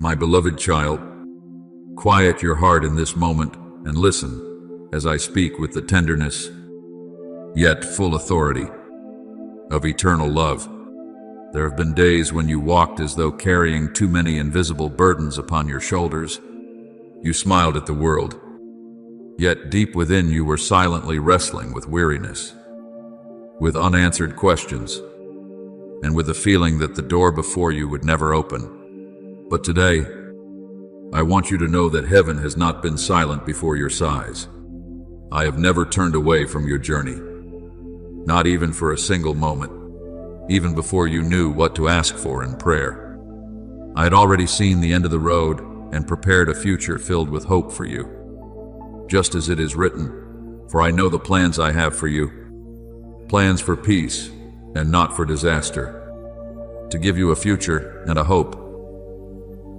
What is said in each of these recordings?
My beloved child, quiet your heart in this moment and listen as I speak with the tenderness, yet full authority, of eternal love. There have been days when you walked as though carrying too many invisible burdens upon your shoulders. You smiled at the world, yet deep within you were silently wrestling with weariness, with unanswered questions, and with the feeling that the door before you would never open. But today, I want you to know that heaven has not been silent before your sighs. I have never turned away from your journey, not even for a single moment, even before you knew what to ask for in prayer. I had already seen the end of the road and prepared a future filled with hope for you. Just as it is written, for I know the plans I have for you, plans for peace and not for disaster, to give you a future and a hope.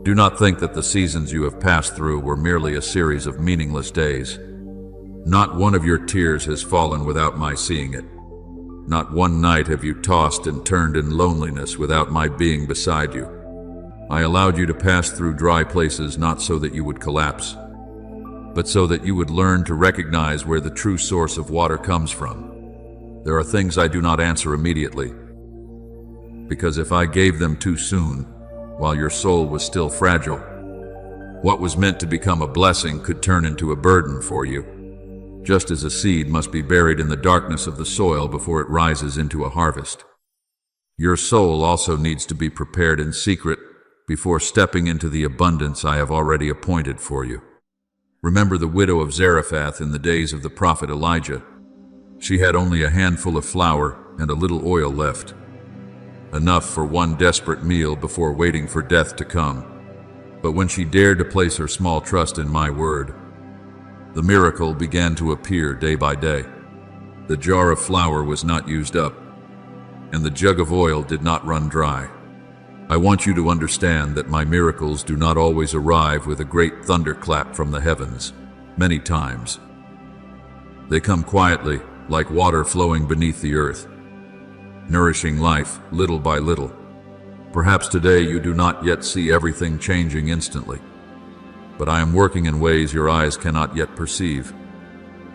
Do not think that the seasons you have passed through were merely a series of meaningless days. Not one of your tears has fallen without my seeing it. Not one night have you tossed and turned in loneliness without my being beside you. I allowed you to pass through dry places not so that you would collapse, but so that you would learn to recognize where the true source of water comes from. There are things I do not answer immediately, because if I gave them too soon, while your soul was still fragile, what was meant to become a blessing could turn into a burden for you, just as a seed must be buried in the darkness of the soil before it rises into a harvest. Your soul also needs to be prepared in secret before stepping into the abundance I have already appointed for you. Remember the widow of Zarephath in the days of the prophet Elijah. She had only a handful of flour and a little oil left, enough for one desperate meal before waiting for death to come. But when she dared to place her small trust in my word, the miracle began to appear day by day. The jar of flour was not used up, and the jug of oil did not run dry. I want you to understand that my miracles do not always arrive with a great thunderclap from the heavens. Many times, they come quietly, like water flowing beneath the earth, nourishing life little by little. Perhaps today you do not yet see everything changing instantly, but I am working in ways your eyes cannot yet perceive.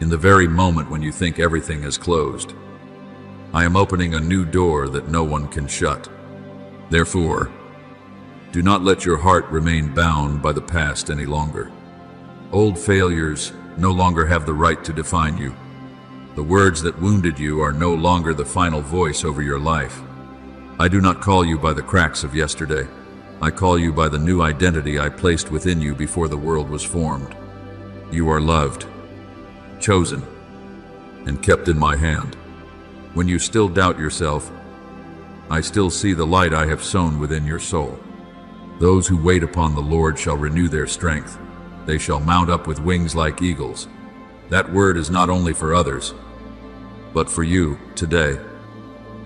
In the very moment when you think everything is closed, I am opening a new door that no one can shut. Therefore, do not let your heart remain bound by the past any longer. Old failures no longer have the right to define you. The words that wounded you are no longer the final voice over your life. I do not call you by the cracks of yesterday. I call you by the new identity I placed within you before the world was formed. You are loved, chosen, and kept in my hand. When you still doubt yourself, I still see the light I have sown within your soul. Those who wait upon the Lord shall renew their strength. They shall mount up with wings like eagles. That word is not only for others, but for you today.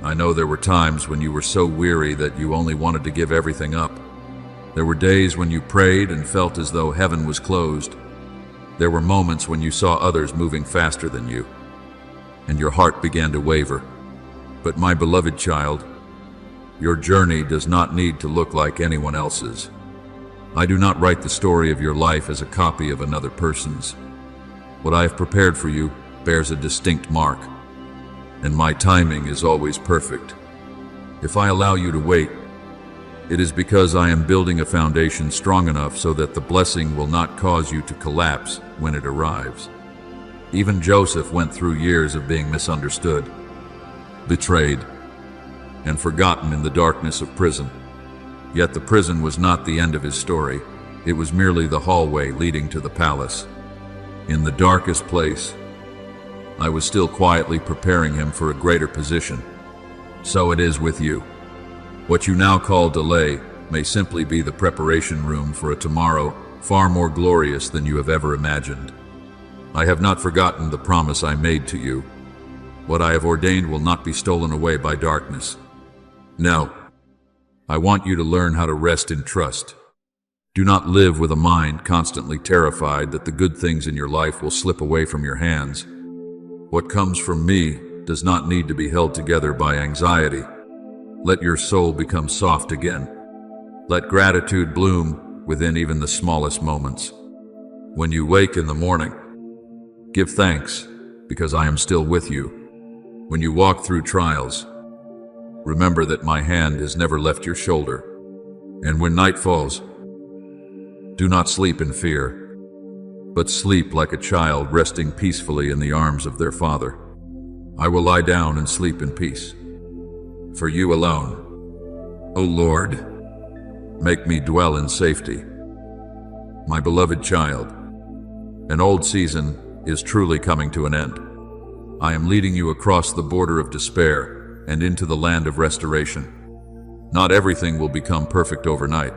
I know there were times when you were so weary that you only wanted to give everything up. There were days when you prayed and felt as though heaven was closed. There were moments when you saw others moving faster than you, and your heart began to waver. But my beloved child, your journey does not need to look like anyone else's. I do not write the story of your life as a copy of another person's. What I have prepared for you bears a distinct mark, and my timing is always perfect. If I allow you to wait, it is because I am building a foundation strong enough so that the blessing will not cause you to collapse when it arrives. Even Joseph went through years of being misunderstood, betrayed, and forgotten in the darkness of prison. Yet the prison was not the end of his story. It was merely the hallway leading to the palace. In the darkest place, I was still quietly preparing him for a greater position. So it is with you. What you now call delay may simply be the preparation room for a tomorrow far more glorious than you have ever imagined. I have not forgotten the promise I made to you. What I have ordained will not be stolen away by darkness. No, I want you to learn how to rest in trust. Do not live with a mind constantly terrified that the good things in your life will slip away from your hands. What comes from me does not need to be held together by anxiety. Let your soul become soft again. Let gratitude bloom within even the smallest moments. When you wake in the morning, give thanks, because I am still with you. When you walk through trials, remember that my hand has never left your shoulder. And when night falls, do not sleep in fear, but sleep like a child resting peacefully in the arms of their father. I will lie down and sleep in peace. For you alone, O Lord, make me dwell in safety. My beloved child, an old season is truly coming to an end. I am leading you across the border of despair and into the land of restoration. Not everything will become perfect overnight,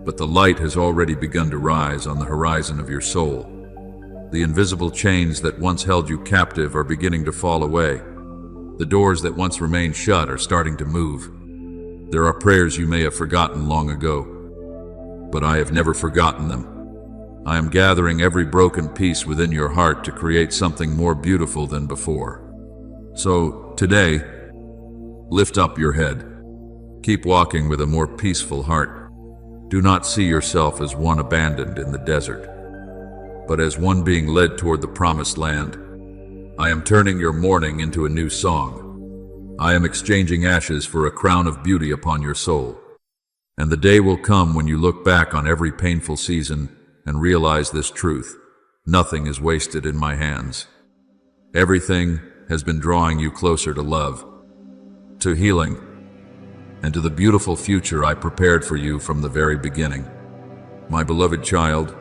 but the light has already begun to rise on the horizon of your soul. The invisible chains that once held you captive are beginning to fall away. The doors that once remained shut are starting to move. There are prayers you may have forgotten long ago, but I have never forgotten them. I am gathering every broken piece within your heart to create something more beautiful than before. So, today, lift up your head. Keep walking with a more peaceful heart. Do not see yourself as one abandoned in the desert, but as one being led toward the promised land. I am turning your mourning into a new song. I am exchanging ashes for a crown of beauty upon your soul. And the day will come when you look back on every painful season and realize this truth: nothing is wasted in my hands. Everything has been drawing you closer to love, to healing, and to the beautiful future I prepared for you from the very beginning. My beloved child,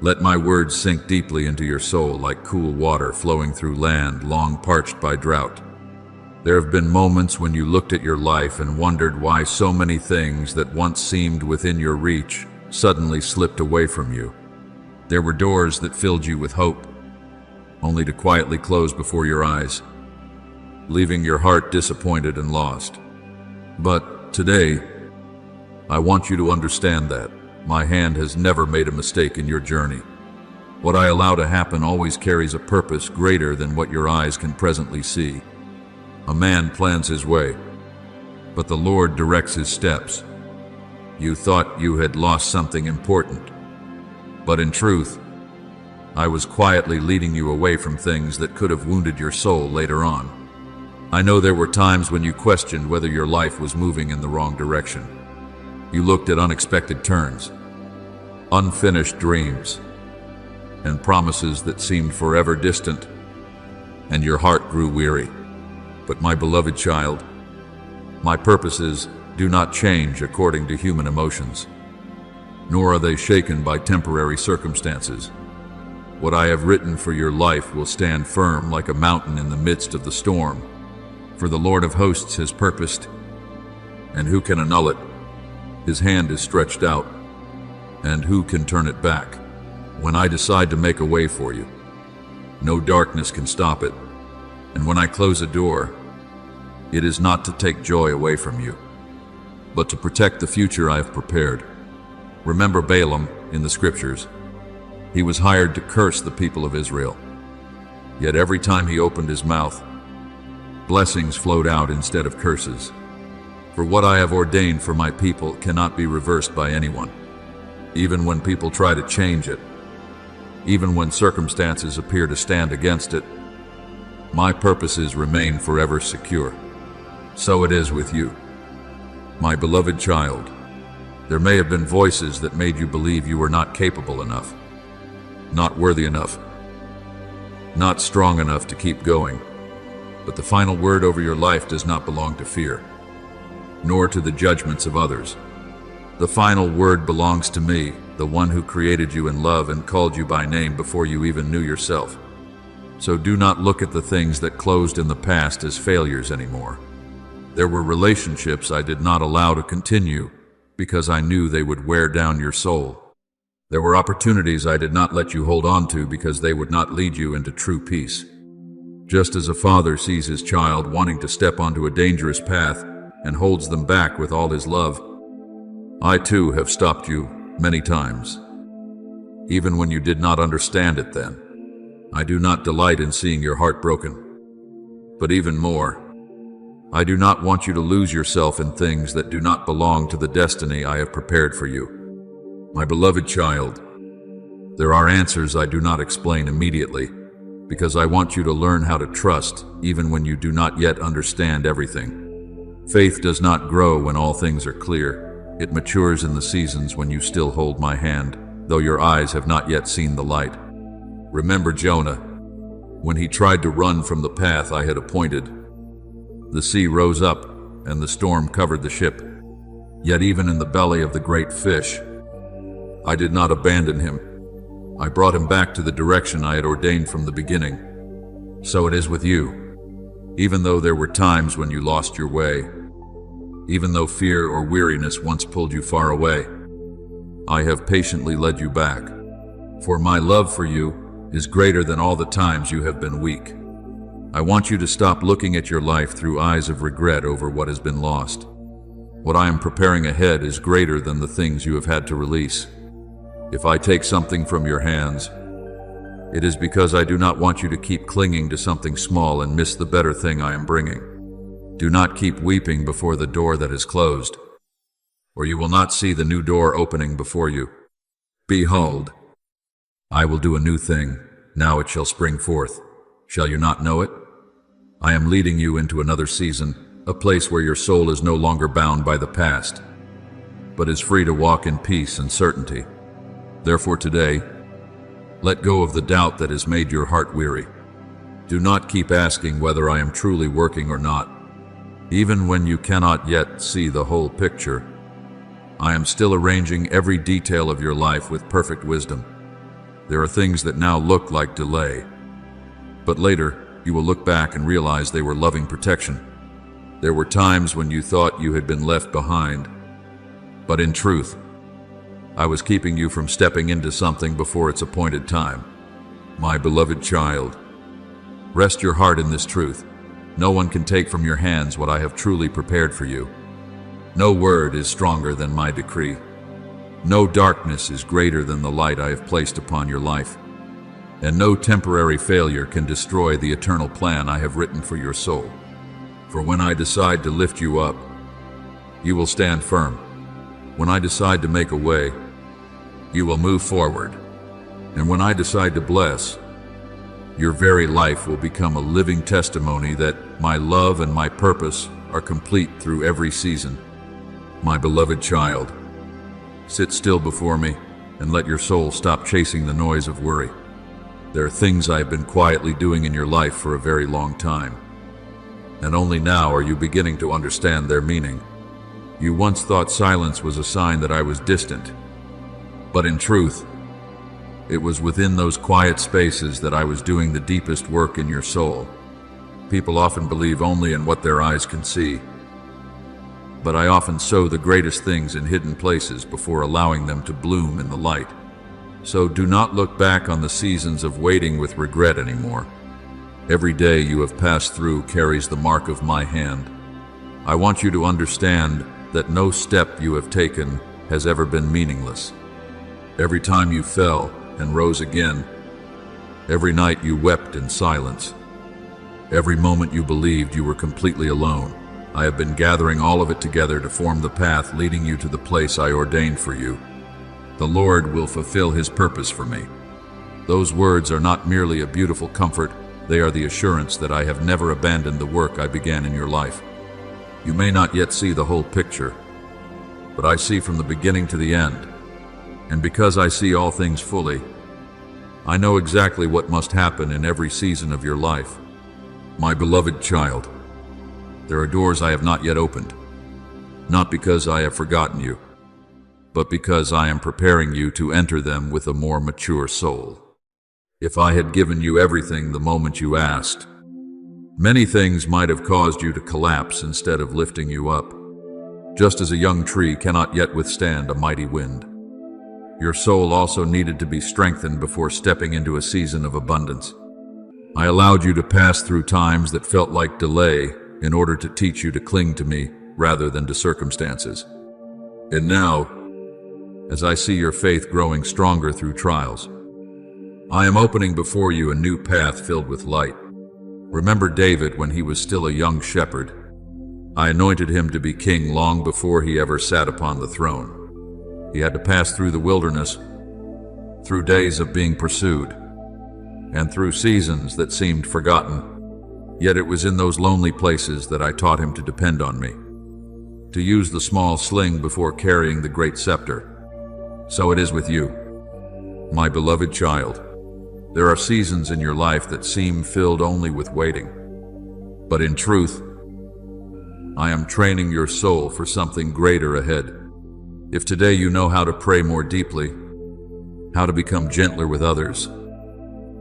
let my words sink deeply into your soul like cool water flowing through land long parched by drought. There have been moments when you looked at your life and wondered why so many things that once seemed within your reach suddenly slipped away from you. There were doors that filled you with hope, only to quietly close before your eyes, leaving your heart disappointed and lost. But today, I want you to understand that my hand has never made a mistake in your journey. What I allow to happen always carries a purpose greater than what your eyes can presently see. A man plans his way, but the Lord directs his steps. You thought you had lost something important, but in truth, I was quietly leading you away from things that could have wounded your soul later on. I know there were times when you questioned whether your life was moving in the wrong direction. You looked at unexpected turns, unfinished dreams, and promises that seemed forever distant, and your heart grew weary. But my beloved child, my purposes do not change according to human emotions, nor are they shaken by temporary circumstances. What I have written for your life will stand firm like a mountain in the midst of the storm. For the Lord of hosts has purposed, and who can annul it? His hand is stretched out, and who can turn it back? When I decide to make a way for you, no darkness can stop it. And when I close a door, it is not to take joy away from you, but to protect the future I have prepared. Remember Balaam in the scriptures. He was hired to curse the people of Israel. Yet every time he opened his mouth, blessings flowed out instead of curses. For what I have ordained for my people cannot be reversed by anyone, even when people try to change it, even when circumstances appear to stand against it. My purposes remain forever secure. So it is with you. My beloved child, there may have been voices that made you believe you were not capable enough, not worthy enough, not strong enough to keep going. But the final word over your life does not belong to fear, nor to the judgments of others. The final word belongs to me, the one who created you in love and called you by name before you even knew yourself. So do not look at the things that closed in the past as failures anymore. There were relationships I did not allow to continue because I knew they would wear down your soul. There were opportunities I did not let you hold on to because they would not lead you into true peace. Just as a father sees his child wanting to step onto a dangerous path and holds them back with all his love, I too have stopped you many times, even when you did not understand it then. I do not delight in seeing your heart broken, but even more, I do not want you to lose yourself in things that do not belong to the destiny I have prepared for you. My beloved child, there are answers I do not explain immediately, because I want you to learn how to trust even when you do not yet understand everything. Faith does not grow when all things are clear. It matures in the seasons when you still hold my hand, though your eyes have not yet seen the light. Remember Jonah, when he tried to run from the path I had appointed. The sea rose up, and the storm covered the ship. Yet even in the belly of the great fish, I did not abandon him. I brought him back to the direction I had ordained from the beginning. So it is with you. Even though there were times when you lost your way, even though fear or weariness once pulled you far away, I have patiently led you back. For my love for you is greater than all the times you have been weak. I want you to stop looking at your life through eyes of regret over what has been lost. What I am preparing ahead is greater than the things you have had to release. If I take something from your hands, it is because I do not want you to keep clinging to something small and miss the better thing I am bringing. Do not keep weeping before the door that is closed, or you will not see the new door opening before you. Behold, I will do a new thing. Now it shall spring forth. Shall you not know it? I am leading you into another season, a place where your soul is no longer bound by the past, but is free to walk in peace and certainty. Therefore today, let go of the doubt that has made your heart weary. Do not keep asking whether I am truly working or not. Even when you cannot yet see the whole picture, I am still arranging every detail of your life with perfect wisdom. There are things that now look like delay, but later you will look back and realize they were loving protection. There were times when you thought you had been left behind, but in truth, I was keeping you from stepping into something before its appointed time. My beloved child, rest your heart in this truth. No one can take from your hands what I have truly prepared for you. No word is stronger than my decree. No darkness is greater than the light I have placed upon your life. And no temporary failure can destroy the eternal plan I have written for your soul. For when I decide to lift you up, you will stand firm. When I decide to make a way, you will move forward. And when I decide to bless, your very life will become a living testimony that my love and my purpose are complete through every season. My beloved child, sit still before me and let your soul stop chasing the noise of worry. There are things I have been quietly doing in your life for a very long time, and only now are you beginning to understand their meaning. You once thought silence was a sign that I was distant, but in truth, it was within those quiet spaces that I was doing the deepest work in your soul. People often believe only in what their eyes can see, but I often sow the greatest things in hidden places before allowing them to bloom in the light. So do not look back on the seasons of waiting with regret anymore. Every day you have passed through carries the mark of my hand. I want you to understand that no step you have taken has ever been meaningless. Every time you fell and rose again, every night you wept in silence, every moment you believed you were completely alone, I have been gathering all of it together to form the path leading you to the place I ordained for you. The Lord will fulfill His purpose for me. Those words are not merely a beautiful comfort, they are the assurance that I have never abandoned the work I began in your life. You may not yet see the whole picture, but I see from the beginning to the end. And because I see all things fully, I know exactly what must happen in every season of your life. My beloved child, there are doors I have not yet opened, not because I have forgotten you, but because I am preparing you to enter them with a more mature soul. If I had given you everything the moment you asked, many things might have caused you to collapse instead of lifting you up. Just as a young tree cannot yet withstand a mighty wind, your soul also needed to be strengthened before stepping into a season of abundance. I allowed you to pass through times that felt like delay in order to teach you to cling to me rather than to circumstances. And now, as I see your faith growing stronger through trials, I am opening before you a new path filled with light. Remember David when he was still a young shepherd. I anointed him to be king long before he ever sat upon the throne. He had to pass through the wilderness, through days of being pursued, and through seasons that seemed forgotten. Yet it was in those lonely places that I taught him to depend on me, to use the small sling before carrying the great scepter. So it is with you, my beloved child. There are seasons in your life that seem filled only with waiting. But in truth, I am training your soul for something greater ahead. If today you know how to pray more deeply, how to become gentler with others,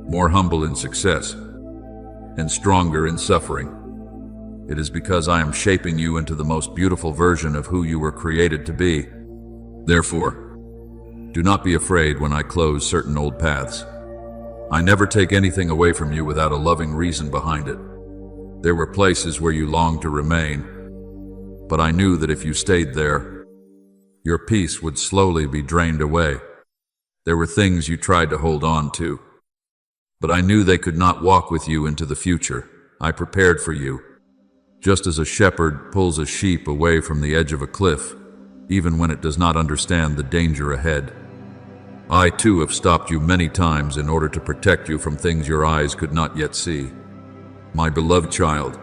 more humble in success, and stronger in suffering, it is because I am shaping you into the most beautiful version of who you were created to be. Therefore, do not be afraid when I close certain old paths. I never take anything away from you without a loving reason behind it. There were places where you longed to remain, but I knew that if you stayed there, your peace would slowly be drained away. There were things you tried to hold on to, but I knew they could not walk with you into the future. I prepared for you, just as a shepherd pulls a sheep away from the edge of a cliff, even when it does not understand the danger ahead. I too have stopped you many times in order to protect you from things your eyes could not yet see. My beloved child,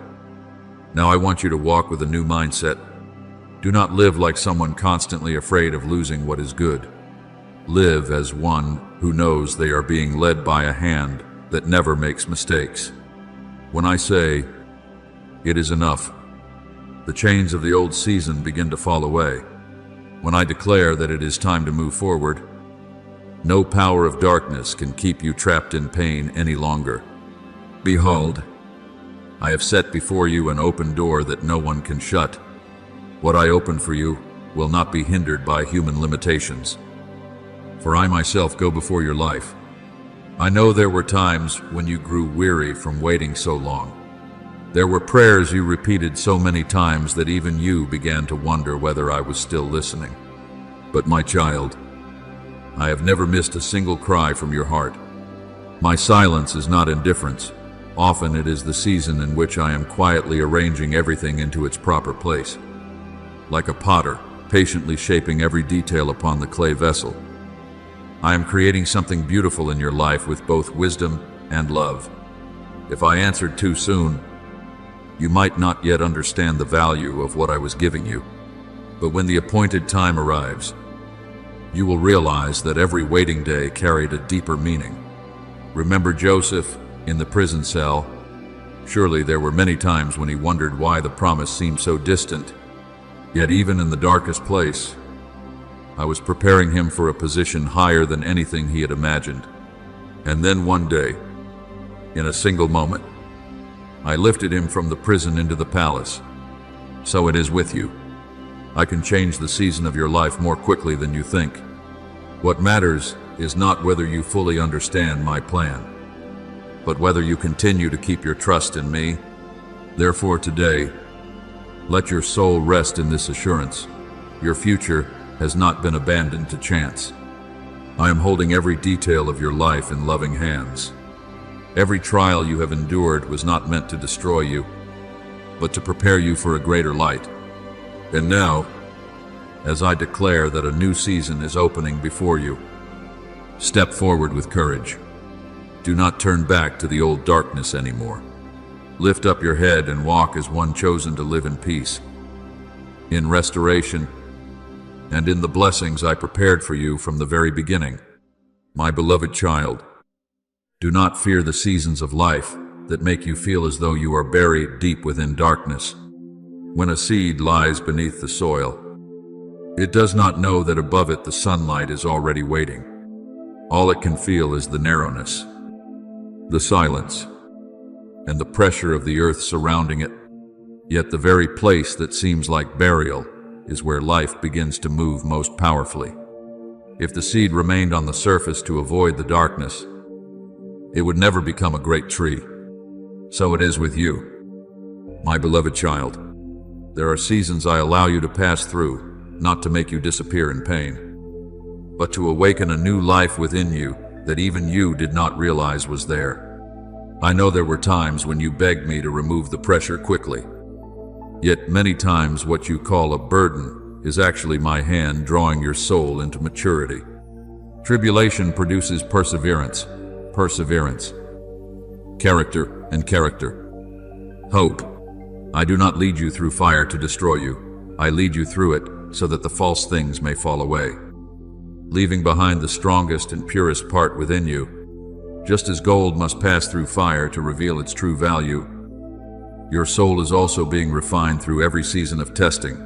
now I want you to walk with a new mindset. Do not live like someone constantly afraid of losing what is good. Live as one who knows they are being led by a hand that never makes mistakes. When I say, it is enough, the chains of the old season begin to fall away. When I declare that it is time to move forward, no power of darkness can keep you trapped in pain any longer. Behold, I have set before you an open door that no one can shut. What I open for you will not be hindered by human limitations. For I myself go before your life. I know there were times when you grew weary from waiting so long. There were prayers you repeated so many times that even you began to wonder whether I was still listening. But my child, I have never missed a single cry from your heart. My silence is not indifference. Often it is the season in which I am quietly arranging everything into its proper place. Like a potter, patiently shaping every detail upon the clay vessel, I am creating something beautiful in your life with both wisdom and love. If I answered too soon, you might not yet understand the value of what I was giving you. But when the appointed time arrives, you will realize that every waiting day carried a deeper meaning. Remember Joseph in the prison cell? Surely there were many times when he wondered why the promise seemed so distant. Yet even in the darkest place, I was preparing him for a position higher than anything he had imagined. And then one day, in a single moment, I lifted him from the prison into the palace. So it is with you. I can change the season of your life more quickly than you think. What matters is not whether you fully understand my plan, but whether you continue to keep your trust in me. Therefore today, let your soul rest in this assurance. Your future has not been abandoned to chance. I am holding every detail of your life in loving hands. Every trial you have endured was not meant to destroy you, but to prepare you for a greater light. And now, as I declare that a new season is opening before you, step forward with courage. Do not turn back to the old darkness anymore. Lift up your head and walk as one chosen to live in peace, in restoration, and in the blessings I prepared for you from the very beginning. My beloved child, do not fear the seasons of life that make you feel as though you are buried deep within darkness. When a seed lies beneath the soil, it does not know that above it the sunlight is already waiting. All it can feel is the narrowness, the silence, and the pressure of the earth surrounding it. Yet the very place that seems like burial is where life begins to move most powerfully. If the seed remained on the surface to avoid the darkness, it would never become a great tree. So it is with you, my beloved child. There are seasons I allow you to pass through, not to make you disappear in pain, but to awaken a new life within you that even you did not realize was there. I know there were times when you begged me to remove the pressure quickly. Yet many times what you call a burden is actually my hand drawing your soul into maturity. Tribulation produces perseverance, perseverance, character, and character. Hope. I do not lead you through fire to destroy you. I lead you through it so that the false things may fall away, leaving behind the strongest and purest part within you. Just as gold must pass through fire to reveal its true value, your soul is also being refined through every season of testing,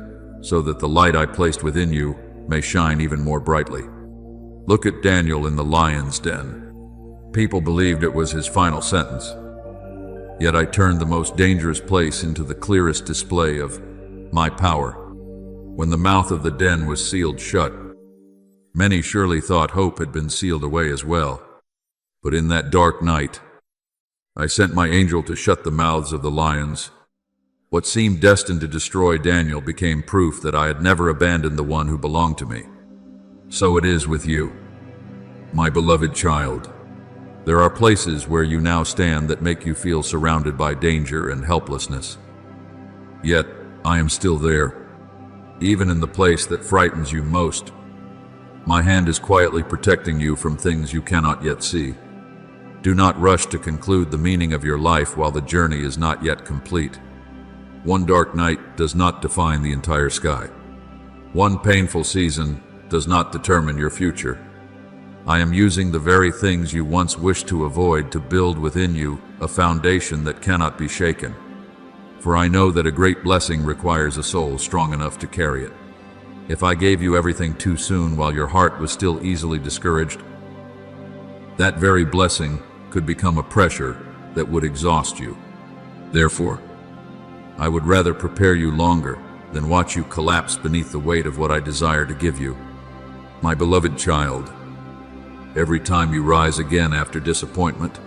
so that the light I placed within you may shine even more brightly. Look at Daniel in the lion's den. People believed it was his final sentence. Yet I turned the most dangerous place into the clearest display of my power. When the mouth of the den was sealed shut, many surely thought hope had been sealed away as well. But in that dark night, I sent my angel to shut the mouths of the lions. What seemed destined to destroy Daniel became proof that I had never abandoned the one who belonged to me. So it is with you, my beloved child. There are places where you now stand that make you feel surrounded by danger and helplessness. Yet, I am still there, even in the place that frightens you most. My hand is quietly protecting you from things you cannot yet see. Do not rush to conclude the meaning of your life while the journey is not yet complete. One dark night does not define the entire sky. One painful season does not determine your future. I am using the very things you once wished to avoid to build within you a foundation that cannot be shaken. For I know that a great blessing requires a soul strong enough to carry it. If I gave you everything too soon while your heart was still easily discouraged, that very blessing could become a pressure that would exhaust you. Therefore, I would rather prepare you longer than watch you collapse beneath the weight of what I desire to give you. My beloved child, every time you rise again after disappointment,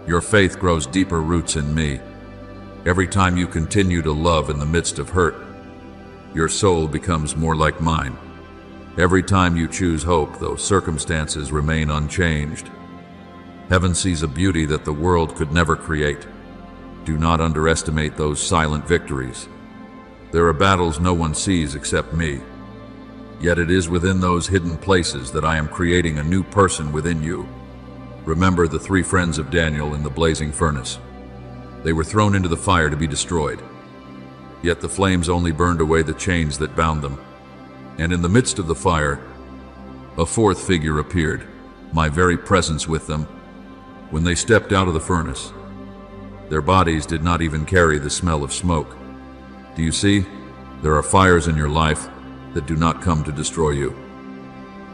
your faith grows deeper roots in me. Every time you continue to love in the midst of hurt, your soul becomes more like mine. Every time you choose hope, though circumstances remain unchanged, heaven sees a beauty that the world could never create. Do not underestimate those silent victories. There are battles no one sees except me. Yet it is within those hidden places that I am creating a new person within you. Remember the 3 friends of Daniel in the blazing furnace. They were thrown into the fire to be destroyed. Yet the flames only burned away the chains that bound them. And in the midst of the fire, a 4th figure appeared, my very presence with them. When they stepped out of the furnace, their bodies did not even carry the smell of smoke. Do you see? There are fires in your life that do not come to destroy you,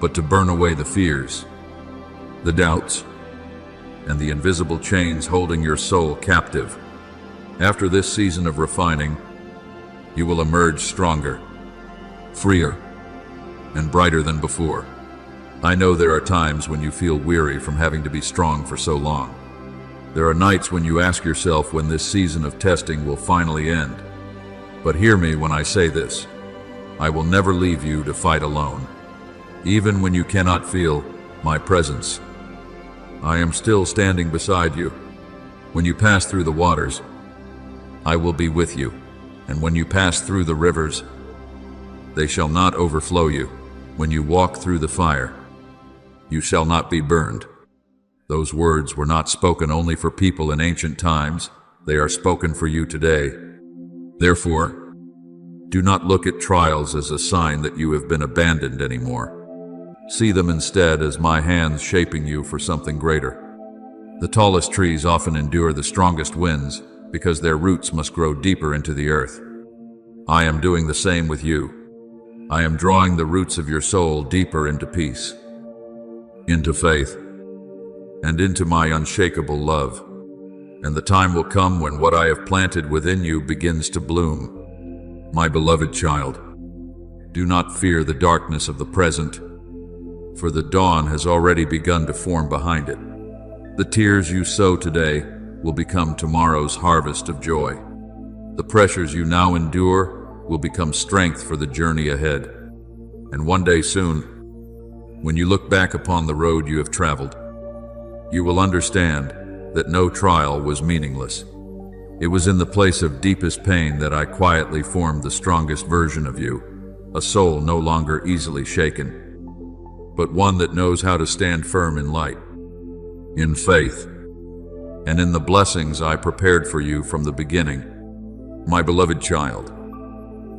but to burn away the fears, the doubts, and the invisible chains holding your soul captive. After this season of refining, you will emerge stronger, freer, and brighter than before. I know there are times when you feel weary from having to be strong for so long. There are nights when you ask yourself when this season of testing will finally end. But hear me when I say this. I will never leave you to fight alone. Even when you cannot feel my presence, I am still standing beside you. When you pass through the waters, I will be with you. And when you pass through the rivers, they shall not overflow you. When you walk through the fire, you shall not be burned. Those words were not spoken only for people in ancient times. They are spoken for you today. Therefore, do not look at trials as a sign that you have been abandoned anymore. See them instead as my hands shaping you for something greater. The tallest trees often endure the strongest winds because their roots must grow deeper into the earth. I am doing the same with you. I am drawing the roots of your soul deeper into peace, into faith, and into my unshakable love. And the time will come when what I have planted within you begins to bloom. My beloved child, do not fear the darkness of the present, for the dawn has already begun to form behind it. The tears you sow today will become tomorrow's harvest of joy. The pressures you now endure will become strength for the journey ahead. And one day soon, when you look back upon the road you have traveled, you will understand that no trial was meaningless. It was in the place of deepest pain that I quietly formed the strongest version of you. a soul no longer easily shaken, but one that knows how to stand firm in light, in faith, and in the blessings I prepared for you from the beginning. My beloved child,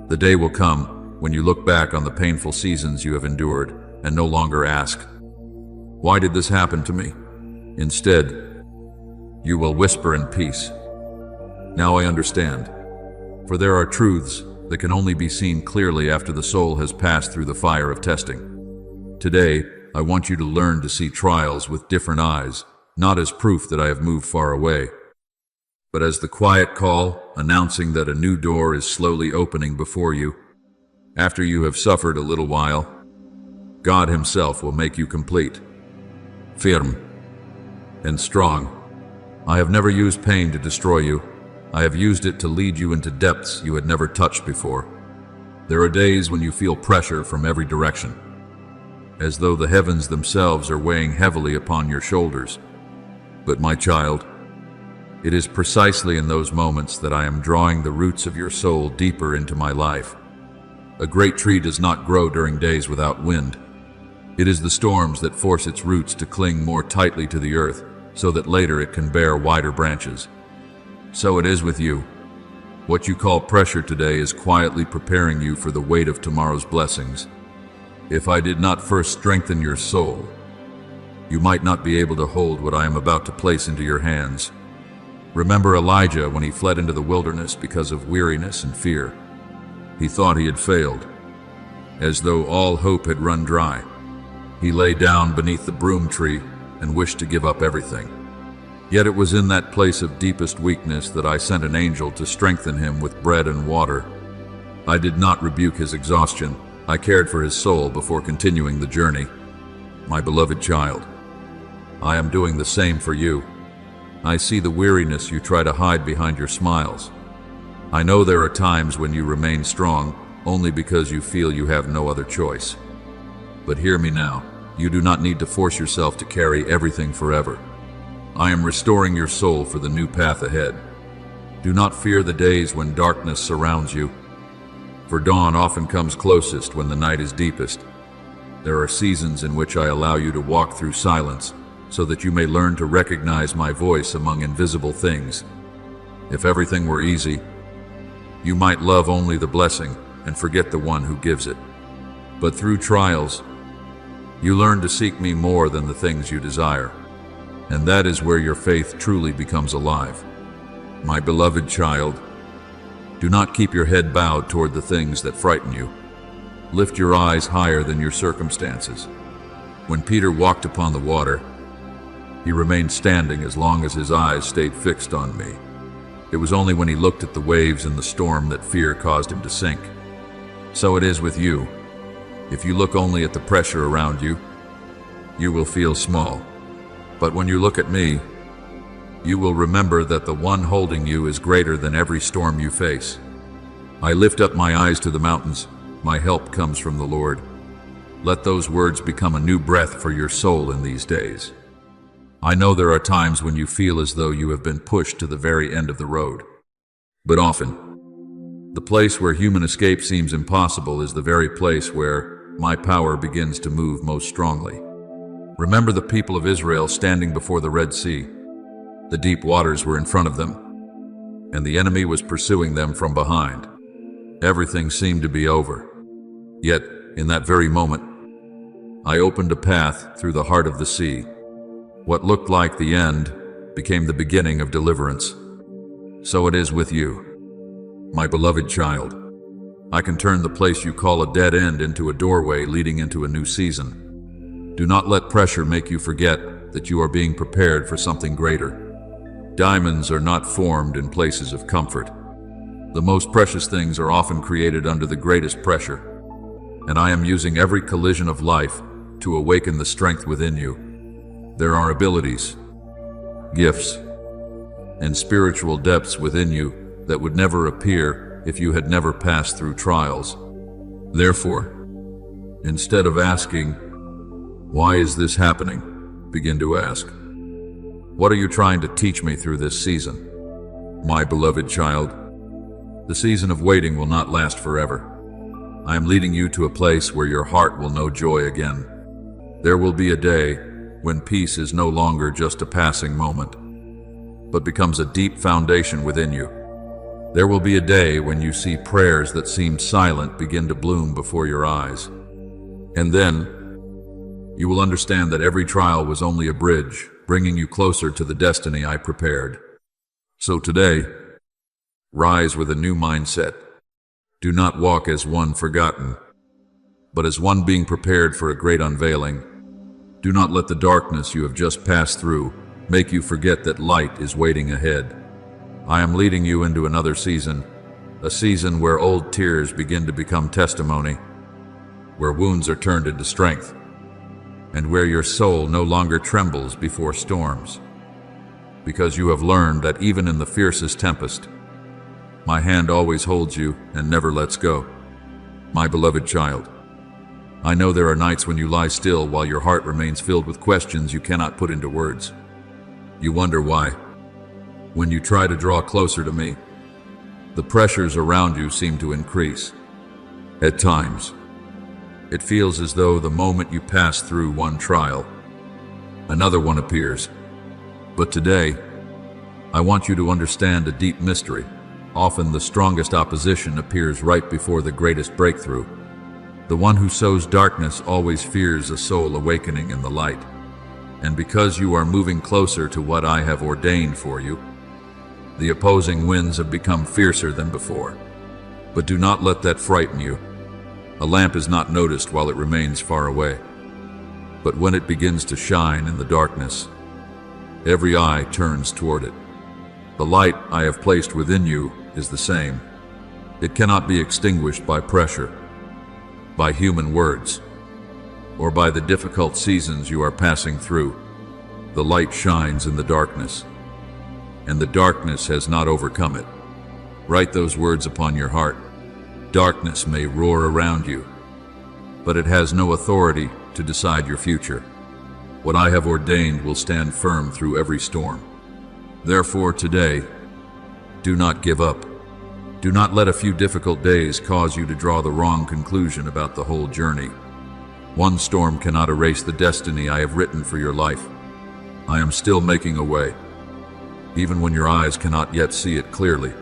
the day will come when you look back on the painful seasons you have endured and no longer ask, "Why did this happen to me?" Instead, you will whisper in peace, "Now I understand." For there are truths that can only be seen clearly after the soul has passed through the fire of testing. Today, I want you to learn to see trials with different eyes, not as proof that I have moved far away, but as the quiet call announcing that a new door is slowly opening before you. After you have suffered a little while, God Himself will make you complete, firm, and strong. I have never used pain to destroy you. I have used it to lead you into depths you had never touched before. There are days when you feel pressure from every direction, as though the heavens themselves are weighing heavily upon your shoulders. But my child, it is precisely in those moments that I am drawing the roots of your soul deeper into my life. A great tree does not grow during days without wind. It is the storms that force its roots to cling more tightly to the earth, so that later it can bear wider branches. So it is with you. What you call pressure today is quietly preparing you for the weight of tomorrow's blessings. If I did not first strengthen your soul, you might not be able to hold what I am about to place into your hands. Remember Elijah when he fled into the wilderness because of weariness and fear. He thought he had failed, as though all hope had run dry. He lay down beneath the broom tree and wished to give up everything. Yet it was in that place of deepest weakness that I sent an angel to strengthen him with bread and water. I did not rebuke his exhaustion. I cared for his soul before continuing the journey. My beloved child, I am doing the same for you. I see the weariness you try to hide behind your smiles. I know there are times when you remain strong only because you feel you have no other choice. But hear me now. You do not need to force yourself to carry everything forever. I am restoring your soul for the new path ahead. Do not fear the days when darkness surrounds you, for dawn often comes closest when the night is deepest. There are seasons in which I allow you to walk through silence, so that you may learn to recognize my voice among invisible things. If everything were easy, you might love only the blessing and forget the one who gives it. But through trials, you learn to seek me more than the things you desire, and that is where your faith truly becomes alive. My beloved child, do not keep your head bowed toward the things that frighten you. Lift your eyes higher than your circumstances. When Peter walked upon the water, he remained standing as long as his eyes stayed fixed on me. It was only when he looked at the waves and the storm that fear caused him to sink. So it is with you. If you look only at the pressure around you, you will feel small. But when you look at me, you will remember that the one holding you is greater than every storm you face. I lift up my eyes to the mountains. My help comes from the Lord. Let those words become a new breath for your soul in these days. I know there are times when you feel as though you have been pushed to the very end of the road. But often, the place where human escape seems impossible is the very place where my power begins to move most strongly. Remember the people of Israel standing before the Red Sea. The deep waters were in front of them, and the enemy was pursuing them from behind. Everything seemed to be over. Yet, in that very moment, I opened a path through the heart of the sea. What looked like the end became the beginning of deliverance. So it is with you, my beloved child. I can turn the place you call a dead end into a doorway leading into a new season. Do not let pressure make you forget that you are being prepared for something greater. Diamonds are not formed in places of comfort. The most precious things are often created under the greatest pressure, and I am using every collision of life to awaken the strength within you. There are abilities, gifts, and spiritual depths within you that would never appear if you had never passed through trials. Therefore, instead of asking, "Why is this happening?" begin to ask, "What are you trying to teach me through this season?" My beloved child, the season of waiting will not last forever. I am leading you to a place where your heart will know joy again. There will be a day when peace is no longer just a passing moment, but becomes a deep foundation within you. There will be a day when you see prayers that seemed silent begin to bloom before your eyes. And then, you will understand that every trial was only a bridge, bringing you closer to the destiny I prepared. So today, rise with a new mindset. Do not walk as one forgotten, but as one being prepared for a great unveiling. Do not let the darkness you have just passed through make you forget that light is waiting ahead. I am leading you into another season, a season where old tears begin to become testimony, where wounds are turned into strength, and where your soul no longer trembles before storms, because you have learned that even in the fiercest tempest, my hand always holds you and never lets go. My beloved child, I know there are nights when you lie still while your heart remains filled with questions you cannot put into words. You wonder why. When you try to draw closer to me, the pressures around you seem to increase. At times, it feels as though the moment you pass through one trial, another one appears. But today, I want you to understand a deep mystery. Often the strongest opposition appears right before the greatest breakthrough. The one who sows darkness always fears a soul awakening in the light. And because you are moving closer to what I have ordained for you, the opposing winds have become fiercer than before. But do not let that frighten you. A lamp is not noticed while it remains far away. But when it begins to shine in the darkness, every eye turns toward it. The light I have placed within you is the same. It cannot be extinguished by pressure, by human words, or by the difficult seasons you are passing through. The light shines in the darkness, and the darkness has not overcome it. Write those words upon your heart. Darkness may roar around you, but it has no authority to decide your future. What I have ordained will stand firm through every storm. Therefore, today, do not give up. Do not let a few difficult days cause you to draw the wrong conclusion about the whole journey. One storm cannot erase the destiny I have written for your life. I am still making a way, even when your eyes cannot yet see it clearly.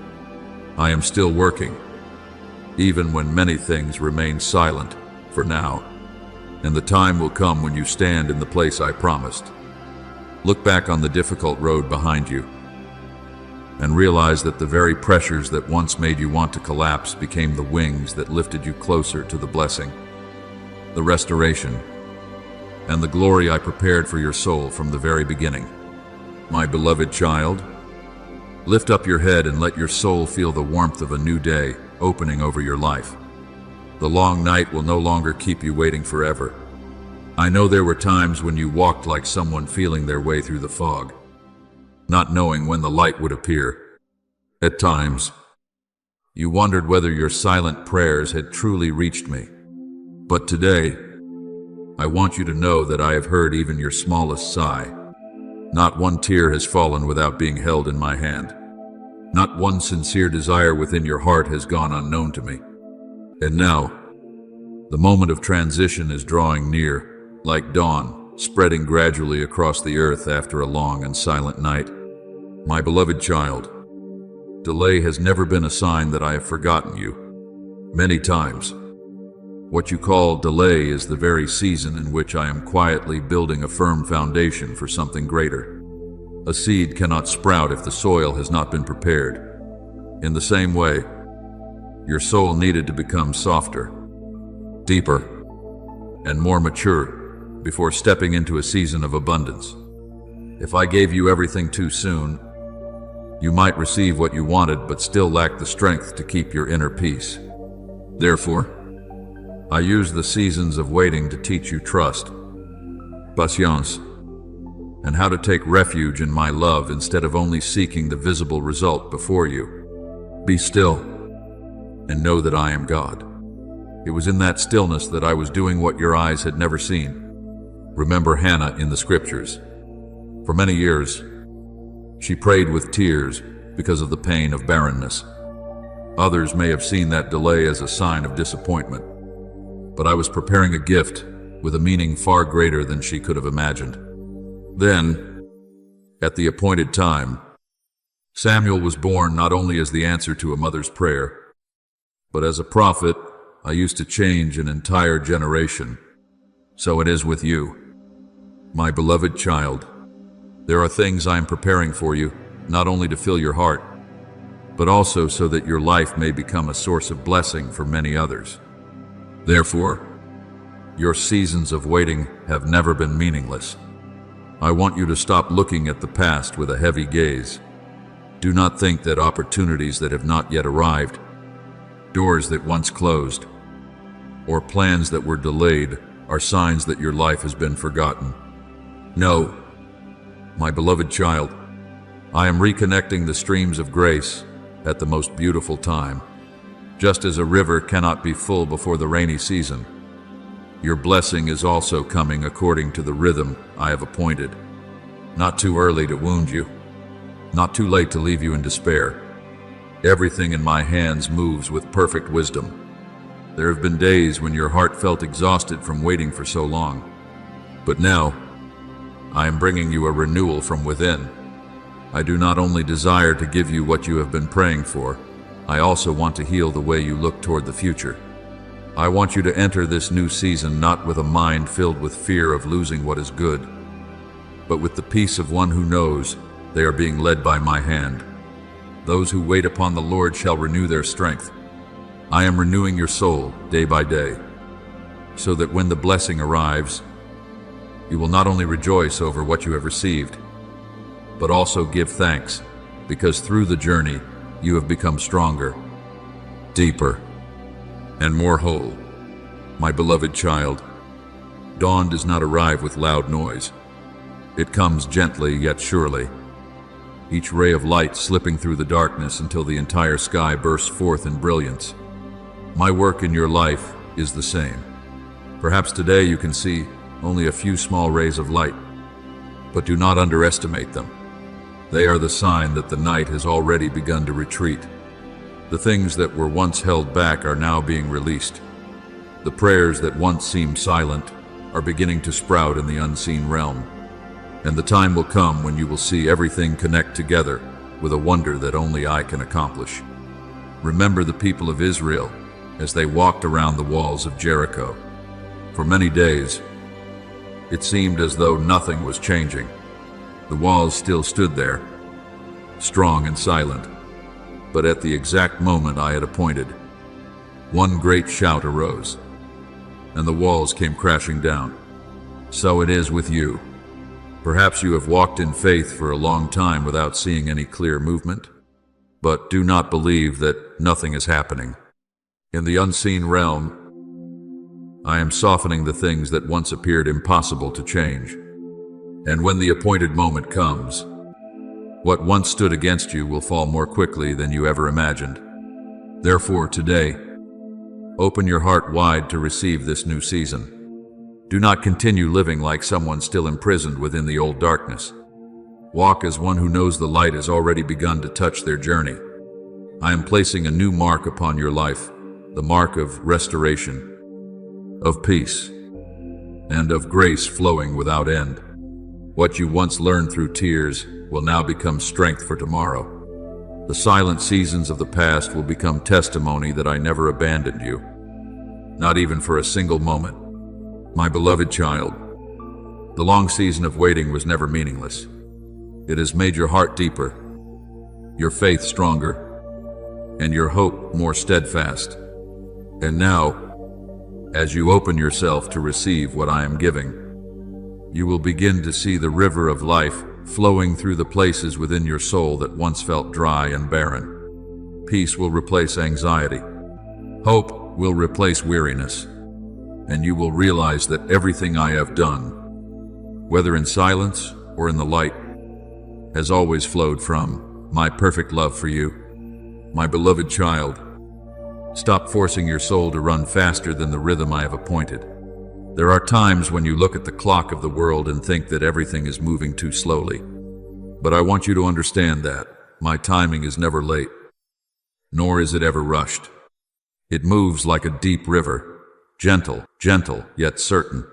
I am still working, even when many things remain silent for now. And the time will come when you stand in the place I promised. Look back on the difficult road behind you and realize that the very pressures that once made you want to collapse became the wings that lifted you closer to the blessing, the restoration, and the glory I prepared for your soul from the very beginning. My beloved child, lift up your head and let your soul feel the warmth of a new day opening over your life. The long night will no longer keep you waiting forever. I know there were times when you walked like someone feeling their way through the fog, not knowing when the light would appear. At times, you wondered whether your silent prayers had truly reached me. But today, I want you to know that I have heard even your smallest sigh. Not one tear has fallen without being held in my hand. Not one sincere desire within your heart has gone unknown to me. And now, the moment of transition is drawing near, like dawn, spreading gradually across the earth after a long and silent night. My beloved child, delay has never been a sign that I have forgotten you. Many times, what you call delay is the very season in which I am quietly building a firm foundation for something greater. A seed cannot sprout if the soil has not been prepared. In the same way, your soul needed to become softer, deeper, and more mature before stepping into a season of abundance. If I gave you everything too soon, you might receive what you wanted but still lack the strength to keep your inner peace. Therefore, I use the seasons of waiting to teach you trust, patience, and how to take refuge in my love instead of only seeking the visible result before you. Be still and know that I am God. It was in that stillness that I was doing what your eyes had never seen. Remember Hannah in the scriptures. For many years, she prayed with tears because of the pain of barrenness. Others may have seen that delay as a sign of disappointment, but I was preparing a gift with a meaning far greater than she could have imagined. Then, at the appointed time, Samuel was born not only as the answer to a mother's prayer, but as a prophet. I used to change an entire generation. So it is with you, my beloved child. There are things I am preparing for you, not only to fill your heart, but also so that your life may become a source of blessing for many others. Therefore, your seasons of waiting have never been meaningless. I want you to stop looking at the past with a heavy gaze. Do not think that opportunities that have not yet arrived, doors that once closed, or plans that were delayed are signs that your life has been forgotten. No, my beloved child, I am reconnecting the streams of grace at the most beautiful time. Just as a river cannot be full before the rainy season, your blessing is also coming according to the rhythm I have appointed. Not too early to wound you, not too late to leave you in despair. Everything in my hands moves with perfect wisdom. There have been days when your heart felt exhausted from waiting for so long. But now, I am bringing you a renewal from within. I do not only desire to give you what you have been praying for, I also want to heal the way you look toward the future. I want you to enter this new season not with a mind filled with fear of losing what is good, but with the peace of one who knows they are being led by my hand. Those who wait upon the Lord shall renew their strength. I am renewing your soul day by day, so that when the blessing arrives, you will not only rejoice over what you have received, but also give thanks, because through the journey you have become stronger, deeper, and more whole. My beloved child, dawn does not arrive with loud noise. It comes gently yet surely, each ray of light slipping through the darkness until the entire sky bursts forth in brilliance. My work in your life is the same. Perhaps today you can see only a few small rays of light, but do not underestimate them. They are the sign that the night has already begun to retreat. The things that were once held back are now being released. The prayers that once seemed silent are beginning to sprout in the unseen realm. And the time will come when you will see everything connect together with a wonder that only I can accomplish. Remember the people of Israel as they walked around the walls of Jericho. For many days, it seemed as though nothing was changing. The walls still stood there, strong and silent. But at the exact moment I had appointed, one great shout arose, and the walls came crashing down. So it is with you. Perhaps you have walked in faith for a long time without seeing any clear movement, but do not believe that nothing is happening. In the unseen realm, I am softening the things that once appeared impossible to change. And when the appointed moment comes, what once stood against you will fall more quickly than you ever imagined. Therefore, today, open your heart wide to receive this new season. Do not continue living like someone still imprisoned within the old darkness. Walk as one who knows the light has already begun to touch their journey. I am placing a new mark upon your life, the mark of restoration, of peace, and of grace flowing without end. What you once learned through tears will now become strength for tomorrow. The silent seasons of the past will become testimony that I never abandoned you, not even for a single moment. My beloved child, the long season of waiting was never meaningless. It has made your heart deeper, your faith stronger, and your hope more steadfast. And now, as you open yourself to receive what I am giving, you will begin to see the river of life flowing through the places within your soul that once felt dry and barren. Peace will replace anxiety. Hope will replace weariness. And you will realize that everything I have done, whether in silence or in the light, has always flowed from my perfect love for you. My beloved child, stop forcing your soul to run faster than the rhythm I have appointed. There are times when you look at the clock of the world and think that everything is moving too slowly. But I want you to understand that my timing is never late, nor is it ever rushed. It moves like a deep river, gentle yet certain,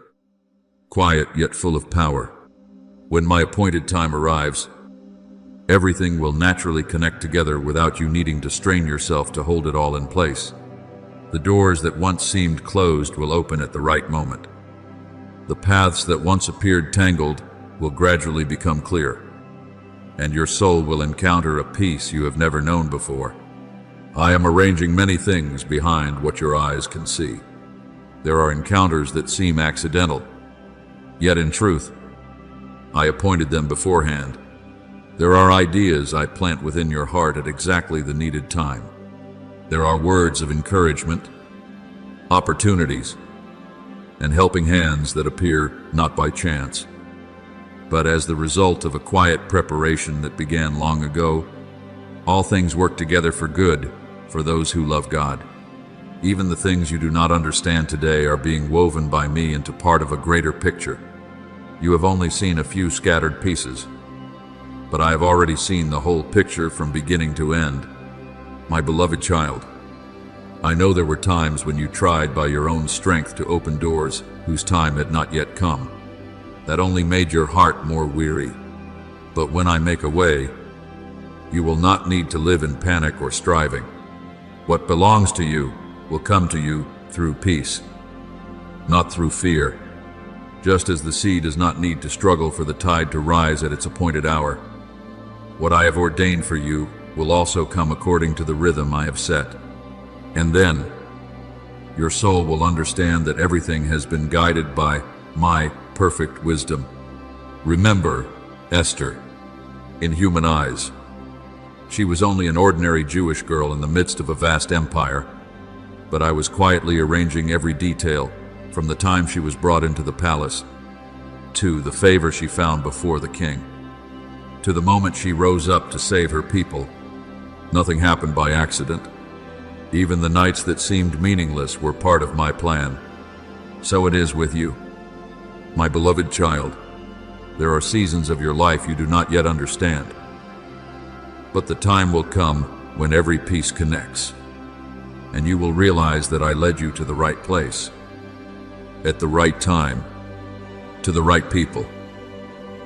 quiet yet full of power. When my appointed time arrives, everything will naturally connect together without you needing to strain yourself to hold it all in place. The doors that once seemed closed will open at the right moment. The paths that once appeared tangled will gradually become clear, and your soul will encounter a peace you have never known before. I am arranging many things behind what your eyes can see. There are encounters that seem accidental, yet in truth, I appointed them beforehand. There are ideas I plant within your heart at exactly the needed time. There are words of encouragement, opportunities, and helping hands that appear not by chance, but as the result of a quiet preparation that began long ago. All things work together for good for those who love God. Even the things you do not understand today are being woven by me into part of a greater picture. You have only seen a few scattered pieces, but I have already seen the whole picture from beginning to end. My beloved child, I know there were times when you tried by your own strength to open doors whose time had not yet come. That only made your heart more weary. But when I make a way, you will not need to live in panic or striving. What belongs to you will come to you through peace, not through fear. Just as the sea does not need to struggle for the tide to rise at its appointed hour, what I have ordained for you will also come according to the rhythm I have set. And then, your soul will understand that everything has been guided by my perfect wisdom. Remember Esther. In human eyes, she was only an ordinary Jewish girl in the midst of a vast empire, but I was quietly arranging every detail, from the time she was brought into the palace, to the favor she found before the king, to the moment she rose up to save her people. Nothing happened by accident. Even the nights that seemed meaningless were part of my plan. So it is with you, my beloved child. There are seasons of your life you do not yet understand, but the time will come when every piece connects, and you will realize that I led you to the right place, at the right time, to the right people.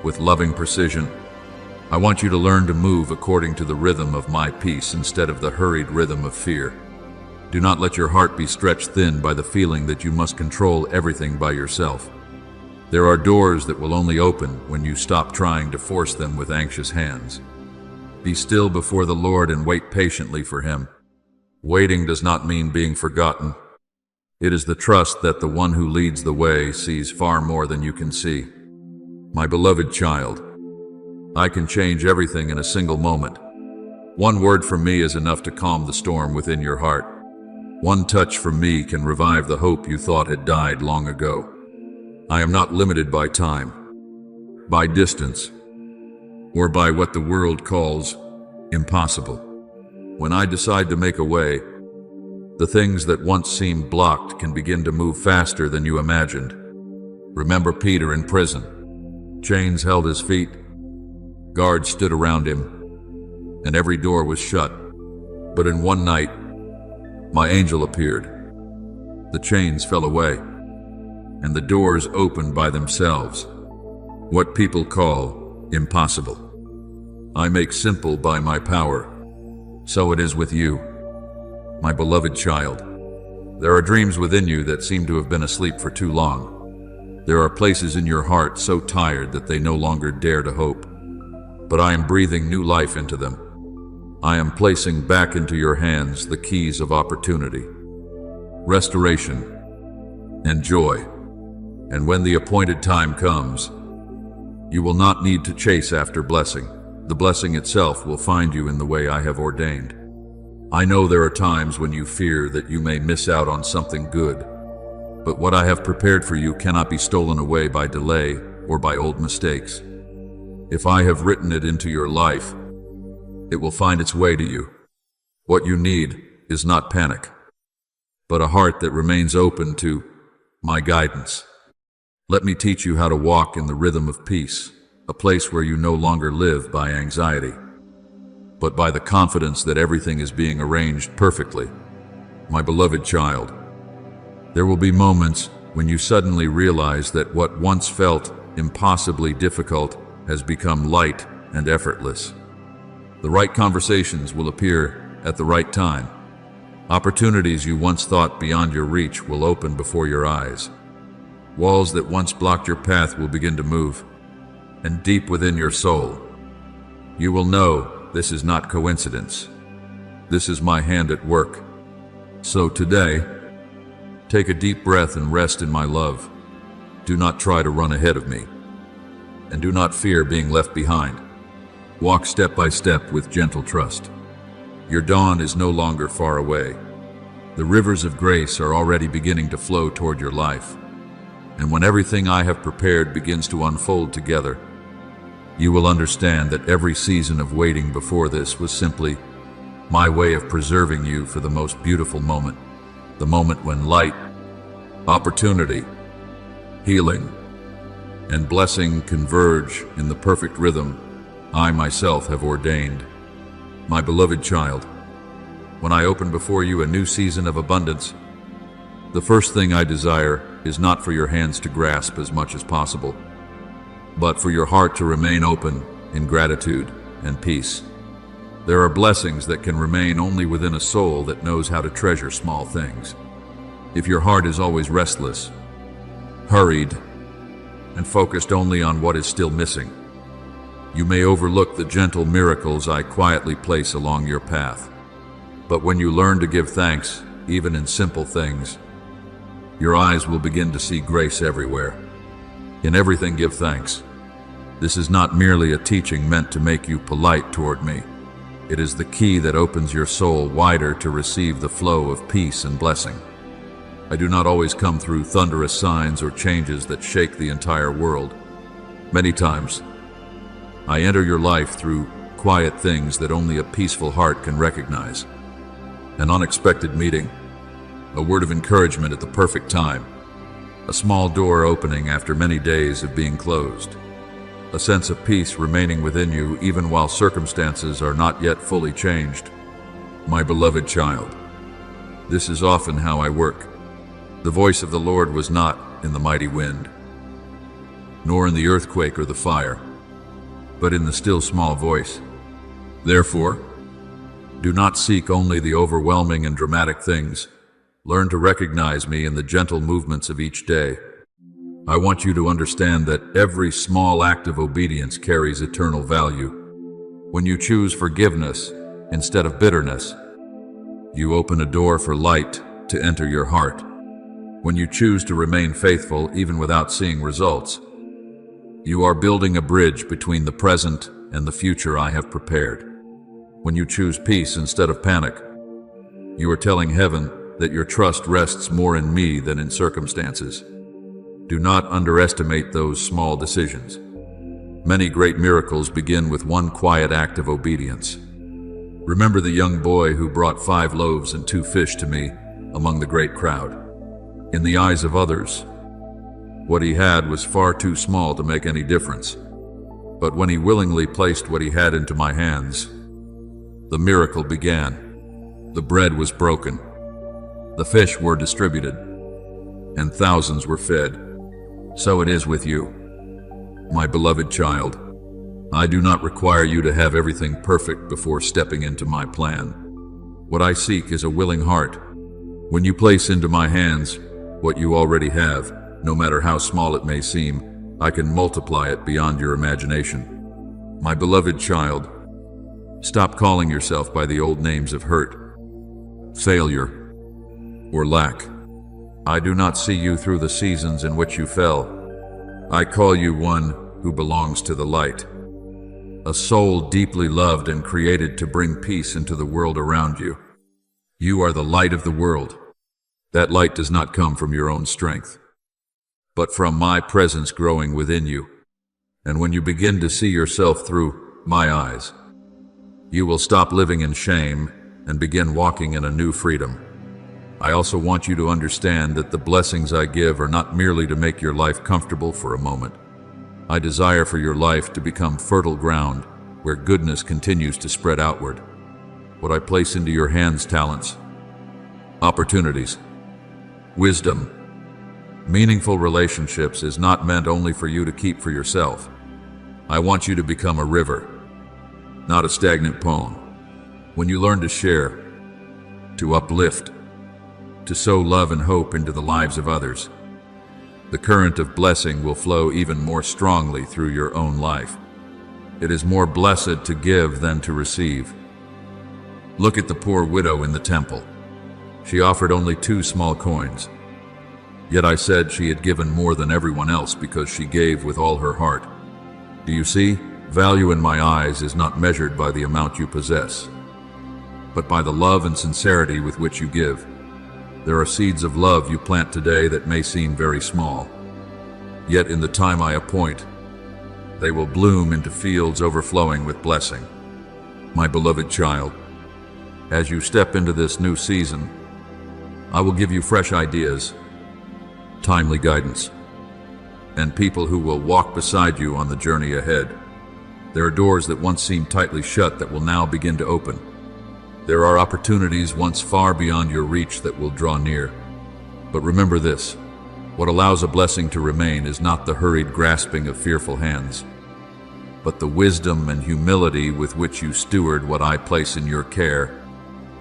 With loving precision, I want you to learn to move according to the rhythm of my peace instead of the hurried rhythm of fear. Do not let your heart be stretched thin by the feeling that you must control everything by yourself. There are doors that will only open when you stop trying to force them with anxious hands. Be still before the Lord and wait patiently for Him. Waiting does not mean being forgotten. It is the trust that the one who leads the way sees far more than you can see. My beloved child, I can change everything in a single moment. One word from me is enough to calm the storm within your heart. One touch from me can revive the hope you thought had died long ago. I am not limited by time, by distance, or by what the world calls impossible. When I decide to make a way, the things that once seemed blocked can begin to move faster than you imagined. Remember Peter in prison. Chains held his feet, guards stood around him, and every door was shut. But in one night, my angel appeared. The chains fell away, and the doors opened by themselves. What people call impossible, I make simple by my power. So it is with you, my beloved child. There are dreams within you that seem to have been asleep for too long. There are places in your heart so tired that they no longer dare to hope. But I am breathing new life into them. I am placing back into your hands the keys of opportunity, restoration, and joy. And when the appointed time comes, you will not need to chase after blessing. The blessing itself will find you in the way I have ordained. I know there are times when you fear that you may miss out on something good, but what I have prepared for you cannot be stolen away by delay or by old mistakes. If I have written it into your life, it will find its way to you. What you need is not panic, but a heart that remains open to my guidance. Let me teach you how to walk in the rhythm of peace, a place where you no longer live by anxiety, but by the confidence that everything is being arranged perfectly. My beloved child, There will be moments when you suddenly realize that what once felt impossibly difficult has become light and effortless. The right conversations will appear at the right time. Opportunities you once thought beyond your reach will open before your eyes. Walls that once blocked your path will begin to move, and deep within your soul, you will know this is not coincidence. This is my hand at work. So today, take a deep breath and rest in my love. Do not try to run ahead of me, and do not fear being left behind. Walk step by step with gentle trust. Your dawn is no longer far away. The rivers of grace are already beginning to flow toward your life. And when everything I have prepared begins to unfold together, you will understand that every season of waiting before this was simply my way of preserving you for the most beautiful moment, the moment when light, opportunity, healing, and blessing converge in the perfect rhythm I myself have ordained. My beloved child, when I open before you a new season of abundance, the first thing I desire is not for your hands to grasp as much as possible, but for your heart to remain open in gratitude and peace. There are blessings that can remain only within a soul that knows how to treasure small things. If your heart is always restless, hurried, and focused only on what is still missing, you may overlook the gentle miracles I quietly place along your path. But when you learn to give thanks, even in simple things, your eyes will begin to see grace everywhere. In everything, give thanks. This is not merely a teaching meant to make you polite toward me. It is the key that opens your soul wider to receive the flow of peace and blessing. I do not always come through thunderous signs or changes that shake the entire world. Many times, I enter your life through quiet things that only a peaceful heart can recognize. An unexpected meeting, a word of encouragement at the perfect time, a small door opening after many days of being closed, a sense of peace remaining within you even while circumstances are not yet fully changed. My beloved child, this is often how I work. The voice of the Lord was not in the mighty wind, nor in the earthquake or the fire, but in the still small voice. Therefore, do not seek only the overwhelming and dramatic things. Learn to recognize me in the gentle movements of each day. I want you to understand that every small act of obedience carries eternal value. When you choose forgiveness instead of bitterness, you open a door for light to enter your heart. When you choose to remain faithful even without seeing results, you are building a bridge between the present and the future I have prepared. When you choose peace instead of panic, you are telling heaven that your trust rests more in me than in circumstances. Do not underestimate those small decisions. Many great miracles begin with one quiet act of obedience. Remember the young boy who brought 5 loaves and 2 fish to me among the great crowd. In the eyes of others, what he had was far too small to make any difference. But when he willingly placed what he had into my hands, the miracle began. The bread was broken, the fish were distributed, and thousands were fed. So it is with you, my beloved child. I do not require you to have everything perfect before stepping into my plan. What I seek is a willing heart. When you place into my hands what you already have, no matter how small it may seem, I can multiply it beyond your imagination. My beloved child, stop calling yourself by the old names of hurt, failure, or lack. I do not see you through the seasons in which you fell. I call you one who belongs to the light, a soul deeply loved and created to bring peace into the world around you. You are the light of the world. That light does not come from your own strength, but from my presence growing within you. And when you begin to see yourself through my eyes, you will stop living in shame and begin walking in a new freedom. I also want you to understand that the blessings I give are not merely to make your life comfortable for a moment. I desire for your life to become fertile ground where goodness continues to spread outward. What I place into your hands, talents, opportunities, Wisdom. Meaningful relationships is not meant only for you to keep for yourself. I want you to become a river, not a stagnant poem. When you learn to share, to uplift, to sow love and hope into the lives of others, the current of blessing will flow even more strongly through your own life. It is more blessed to give than to receive. Look at the poor widow in the temple. She offered only 2 small coins. Yet I said she had given more than everyone else because she gave with all her heart. Do you see? Value in my eyes is not measured by the amount you possess, but by the love and sincerity with which you give. There are seeds of love you plant today that may seem very small, yet in the time I appoint, they will bloom into fields overflowing with blessing. My beloved child, as you step into this new season, I will give you fresh ideas, timely guidance, and people who will walk beside you on the journey ahead. There are doors that once seemed tightly shut that will now begin to open. There are opportunities once far beyond your reach that will draw near. But remember this, what allows a blessing to remain is not the hurried grasping of fearful hands, but the wisdom and humility with which you steward what I place in your care.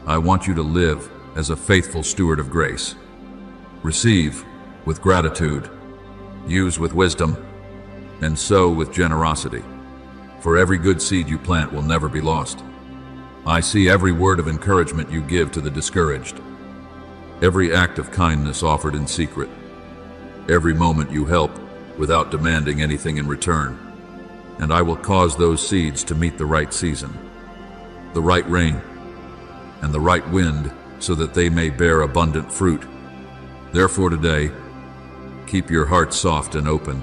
I want you to live as a faithful steward of grace. Receive with gratitude, use with wisdom, and sow with generosity. For every good seed you plant will never be lost. I see every word of encouragement you give to the discouraged, every act of kindness offered in secret, every moment you help without demanding anything in return. And I will cause those seeds to meet the right season, the right rain, and the right wind, so that they may bear abundant fruit. Therefore today, keep your heart soft and open.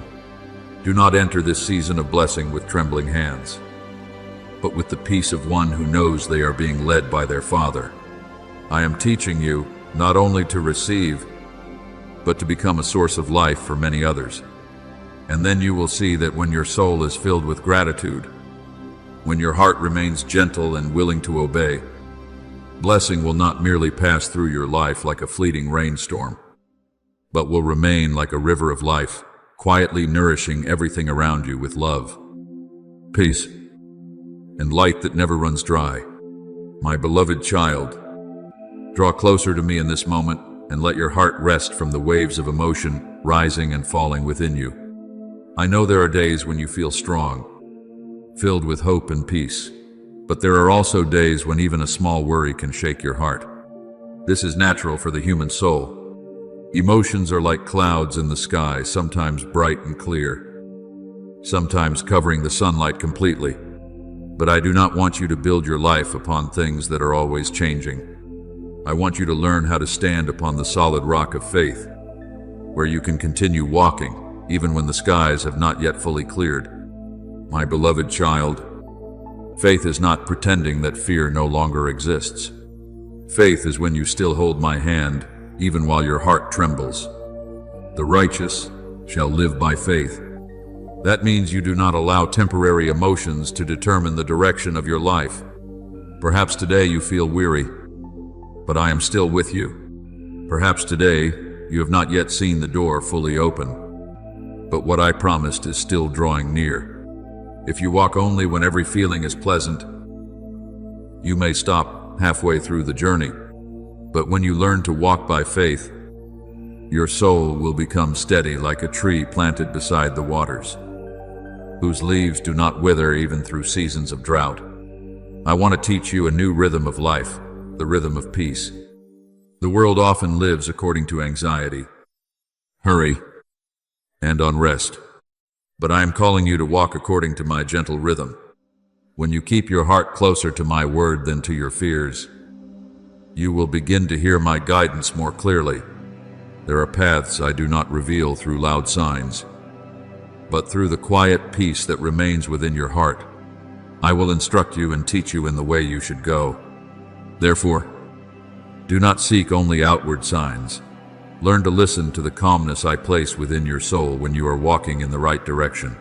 Do not enter this season of blessing with trembling hands, but with the peace of one who knows they are being led by their Father. I am teaching you not only to receive, but to become a source of life for many others. And then you will see that when your soul is filled with gratitude, when your heart remains gentle and willing to obey, blessing will not merely pass through your life like a fleeting rainstorm, but will remain like a river of life, quietly nourishing everything around you with love, peace, and light that never runs dry. My beloved child, draw closer to me in this moment and let your heart rest from the waves of emotion rising and falling within you. I know there are days when you feel strong, filled with hope and peace, but there are also days when even a small worry can shake your heart. This is natural for the human soul. Emotions are like clouds in the sky, sometimes bright and clear, sometimes covering the sunlight completely. But I do not want you to build your life upon things that are always changing. I want you to learn how to stand upon the solid rock of faith, where you can continue walking, even when the skies have not yet fully cleared. My beloved child, faith is not pretending that fear no longer exists. Faith is when you still hold my hand, even while your heart trembles. The righteous shall live by faith. That means you do not allow temporary emotions to determine the direction of your life. Perhaps today you feel weary, but I am still with you. Perhaps today you have not yet seen the door fully open, but what I promised is still drawing near. If you walk only when every feeling is pleasant, you may stop halfway through the journey. But when you learn to walk by faith, your soul will become steady like a tree planted beside the waters, whose leaves do not wither even through seasons of drought. I want to teach you a new rhythm of life, the rhythm of peace. The world often lives according to anxiety, hurry, and unrest. But I am calling you to walk according to my gentle rhythm. When you keep your heart closer to my word than to your fears, you will begin to hear my guidance more clearly. There are paths I do not reveal through loud signs, but through the quiet peace that remains within your heart. I will instruct you and teach you in the way you should go. Therefore, do not seek only outward signs. Learn to listen to the calmness I place within your soul when you are walking in the right direction.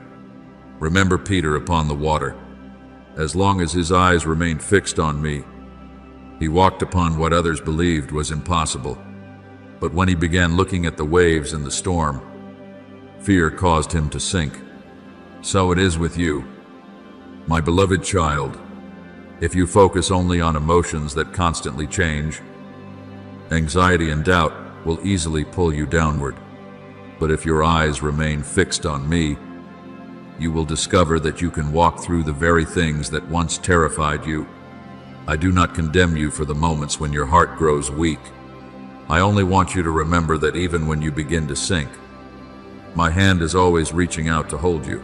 Remember Peter upon the water. As long as his eyes remained fixed on me, he walked upon what others believed was impossible. But when he began looking at the waves and the storm, fear caused him to sink. So it is with you, my beloved child. If you focus only on emotions that constantly change, anxiety and doubt will easily pull you downward. But if your eyes remain fixed on me, you will discover that you can walk through the very things that once terrified you. I do not condemn you for the moments when your heart grows weak. I only want you to remember that even when you begin to sink, my hand is always reaching out to hold you.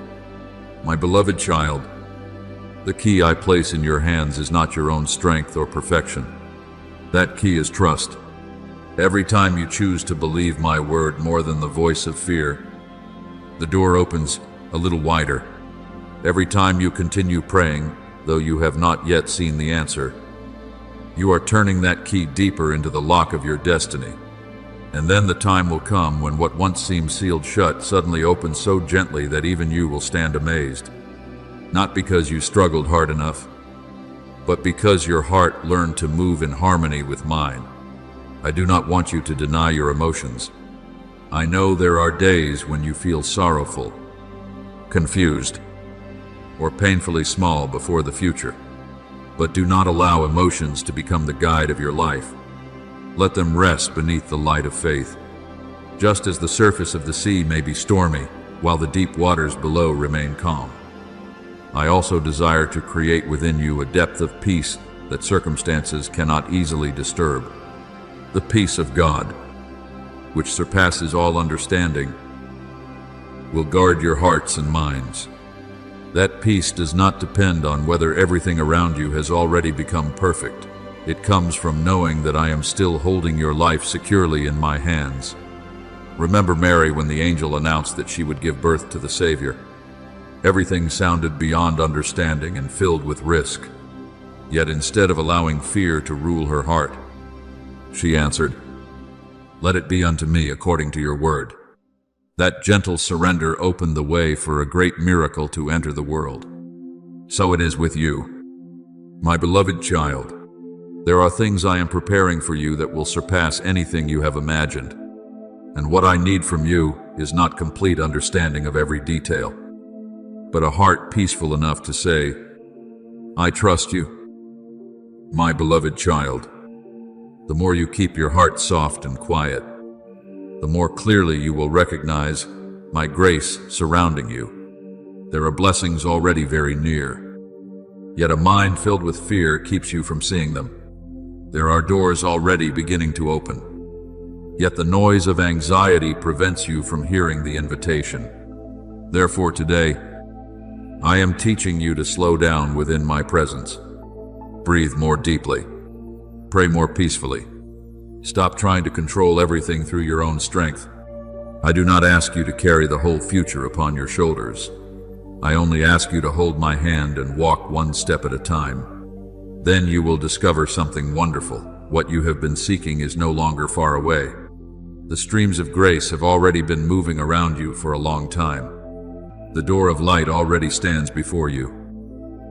My beloved child, the key I place in your hands is not your own strength or perfection. That key is trust. Every time you choose to believe my word more than the voice of fear, the door opens a little wider. Every time you continue praying, though you have not yet seen the answer, you are turning that key deeper into the lock of your destiny. And then the time will come when what once seemed sealed shut suddenly opens so gently that even you will stand amazed. Not because you struggled hard enough, but because your heart learned to move in harmony with mine. I do not want you to deny your emotions. I know there are days when you feel sorrowful, confused, or painfully small before the future. But do not allow emotions to become the guide of your life. Let them rest beneath the light of faith. Just as the surface of the sea may be stormy, while the deep waters below remain calm, I also desire to create within you a depth of peace that circumstances cannot easily disturb. The peace of God, which surpasses all understanding, will guard your hearts and minds. That peace does not depend on whether everything around you has already become perfect. It comes from knowing that I am still holding your life securely in my hands. Remember Mary when the angel announced that she would give birth to the Savior. Everything sounded beyond understanding and filled with risk. Yet instead of allowing fear to rule her heart, she answered, "Let it be unto me according to your word." That gentle surrender opened the way for a great miracle to enter the world. So it is with you, my beloved child. There are things I am preparing for you that will surpass anything you have imagined. And what I need from you is not complete understanding of every detail, but a heart peaceful enough to say, "I trust you." My beloved child, the more you keep your heart soft and quiet, the more clearly you will recognize my grace surrounding you. There are blessings already very near, yet a mind filled with fear keeps you from seeing them. There are doors already beginning to open, yet the noise of anxiety prevents you from hearing the invitation. Therefore today, I am teaching you to slow down within my presence. Breathe more deeply. Pray more peacefully. Stop trying to control everything through your own strength. I do not ask you to carry the whole future upon your shoulders. I only ask you to hold my hand and walk one step at a time. Then you will discover something wonderful. What you have been seeking is no longer far away. The streams of grace have already been moving around you for a long time. The door of light already stands before you.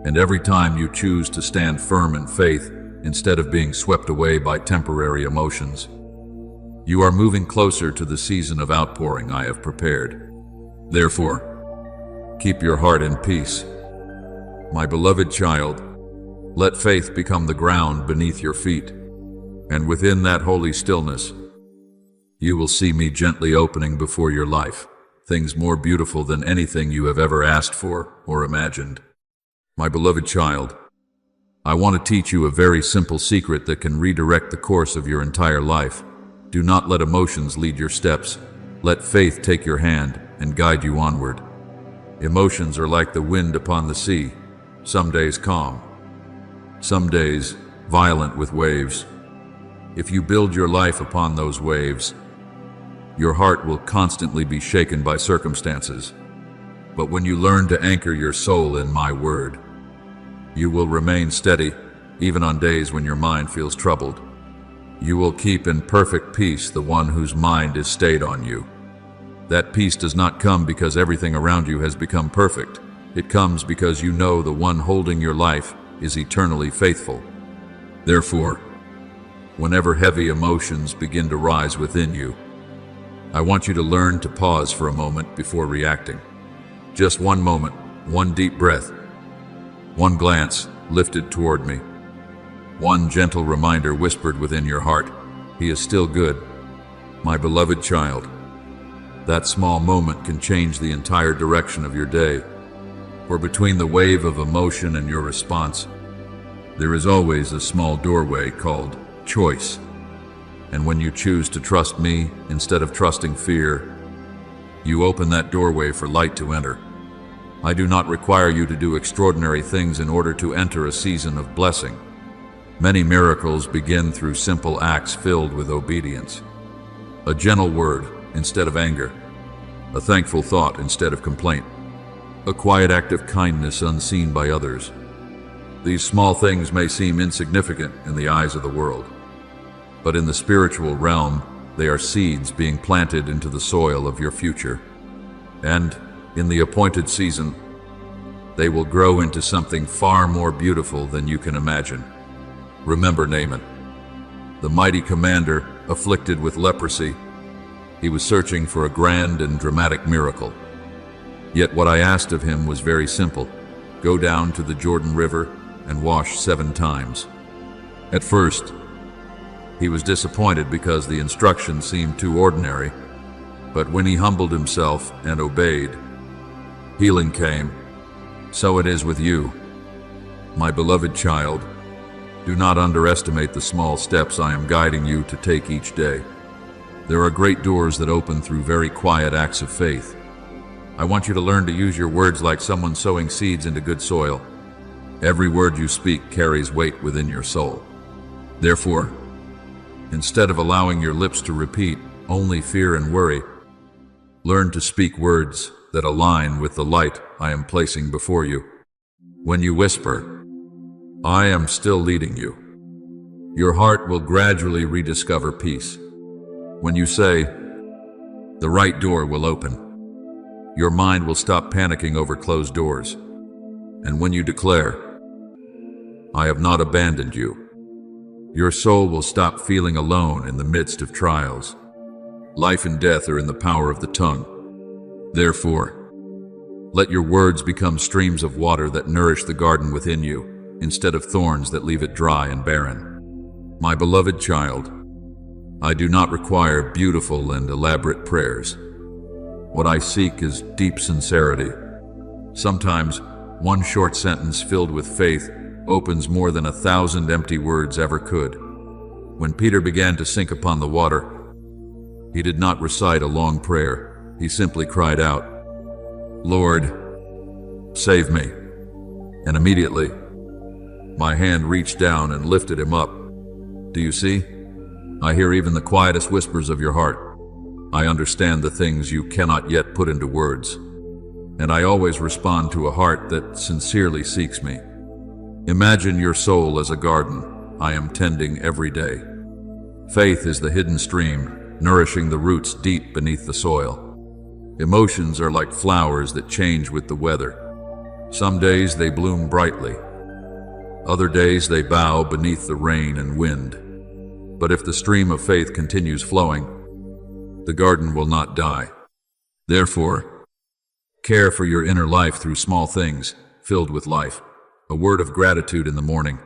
And every time you choose to stand firm in faith, instead of being swept away by temporary emotions, you are moving closer to the season of outpouring I have prepared. Therefore, keep your heart in peace. My beloved child, let faith become the ground beneath your feet, and within that holy stillness, you will see me gently opening before your life things more beautiful than anything you have ever asked for or imagined. My beloved child, I want to teach you a very simple secret that can redirect the course of your entire life. Do not let emotions lead your steps. Let faith take your hand and guide you onward. Emotions are like the wind upon the sea, some days calm, some days violent with waves. If you build your life upon those waves, your heart will constantly be shaken by circumstances. But when you learn to anchor your soul in my word, you will remain steady, even on days when your mind feels troubled. You will keep in perfect peace the one whose mind is stayed on you. That peace does not come because everything around you has become perfect. It comes because you know the one holding your life is eternally faithful. Therefore, Whenever heavy emotions begin to rise within you, I want you to learn to pause for a moment before reacting. Just one moment, one deep breath, one glance lifted toward me, one gentle reminder whispered within your heart, "He is still good, my beloved child." That small moment can change the entire direction of your day. For between the wave of emotion and your response, there is always a small doorway called choice. And when you choose to trust me instead of trusting fear, you open that doorway for light to enter. I do not require you to do extraordinary things in order to enter a season of blessing. Many miracles begin through simple acts filled with obedience. A gentle word instead of anger, a thankful thought instead of complaint, a quiet act of kindness unseen by others. These small things may seem insignificant in the eyes of the world, but in the spiritual realm, they are seeds being planted into the soil of your future. And in the appointed season, they will grow into something far more beautiful than you can imagine. Remember Naaman, the mighty commander afflicted with leprosy. He was searching for a grand and dramatic miracle. Yet what I asked of him was very simple. Go down to the Jordan River and wash 7 times. At first, he was disappointed because the instructions seemed too ordinary, but when he humbled himself and obeyed, healing came. So it is with you, my beloved child. Do not underestimate the small steps I am guiding you to take each day. There are great doors that open through very quiet acts of faith. I want you to learn to use your words like someone sowing seeds into good soil. Every word you speak carries weight within your soul. Therefore, instead of allowing your lips to repeat only fear and worry, learn to speak words that align with the light I am placing before you. When you whisper, "I am still leading you," your heart will gradually rediscover peace. When you say, "The right door will open," your mind will stop panicking over closed doors. And when you declare, "I have not abandoned you," your soul will stop feeling alone in the midst of trials. Life and death are in the power of the tongue. Therefore, let your words become streams of water that nourish the garden within you, instead of thorns that leave it dry and barren. My beloved child, I do not require beautiful and elaborate prayers. What I seek is deep sincerity. Sometimes, one short sentence filled with faith opens more than 1,000 empty words ever could. When Peter began to sink upon the water, he did not recite a long prayer. He simply cried out, "Lord, save me." And immediately, my hand reached down and lifted him up. Do you see? I hear even the quietest whispers of your heart. I understand the things you cannot yet put into words. And I always respond to a heart that sincerely seeks me. Imagine your soul as a garden I am tending every day. Faith is the hidden stream, nourishing the roots deep beneath the soil. Emotions are like flowers that change with the weather. Some days they bloom brightly. Other days they bow beneath the rain and wind. But if the stream of faith continues flowing, the garden will not die. Therefore, care for your inner life through small things filled with life. A word of gratitude in the morning.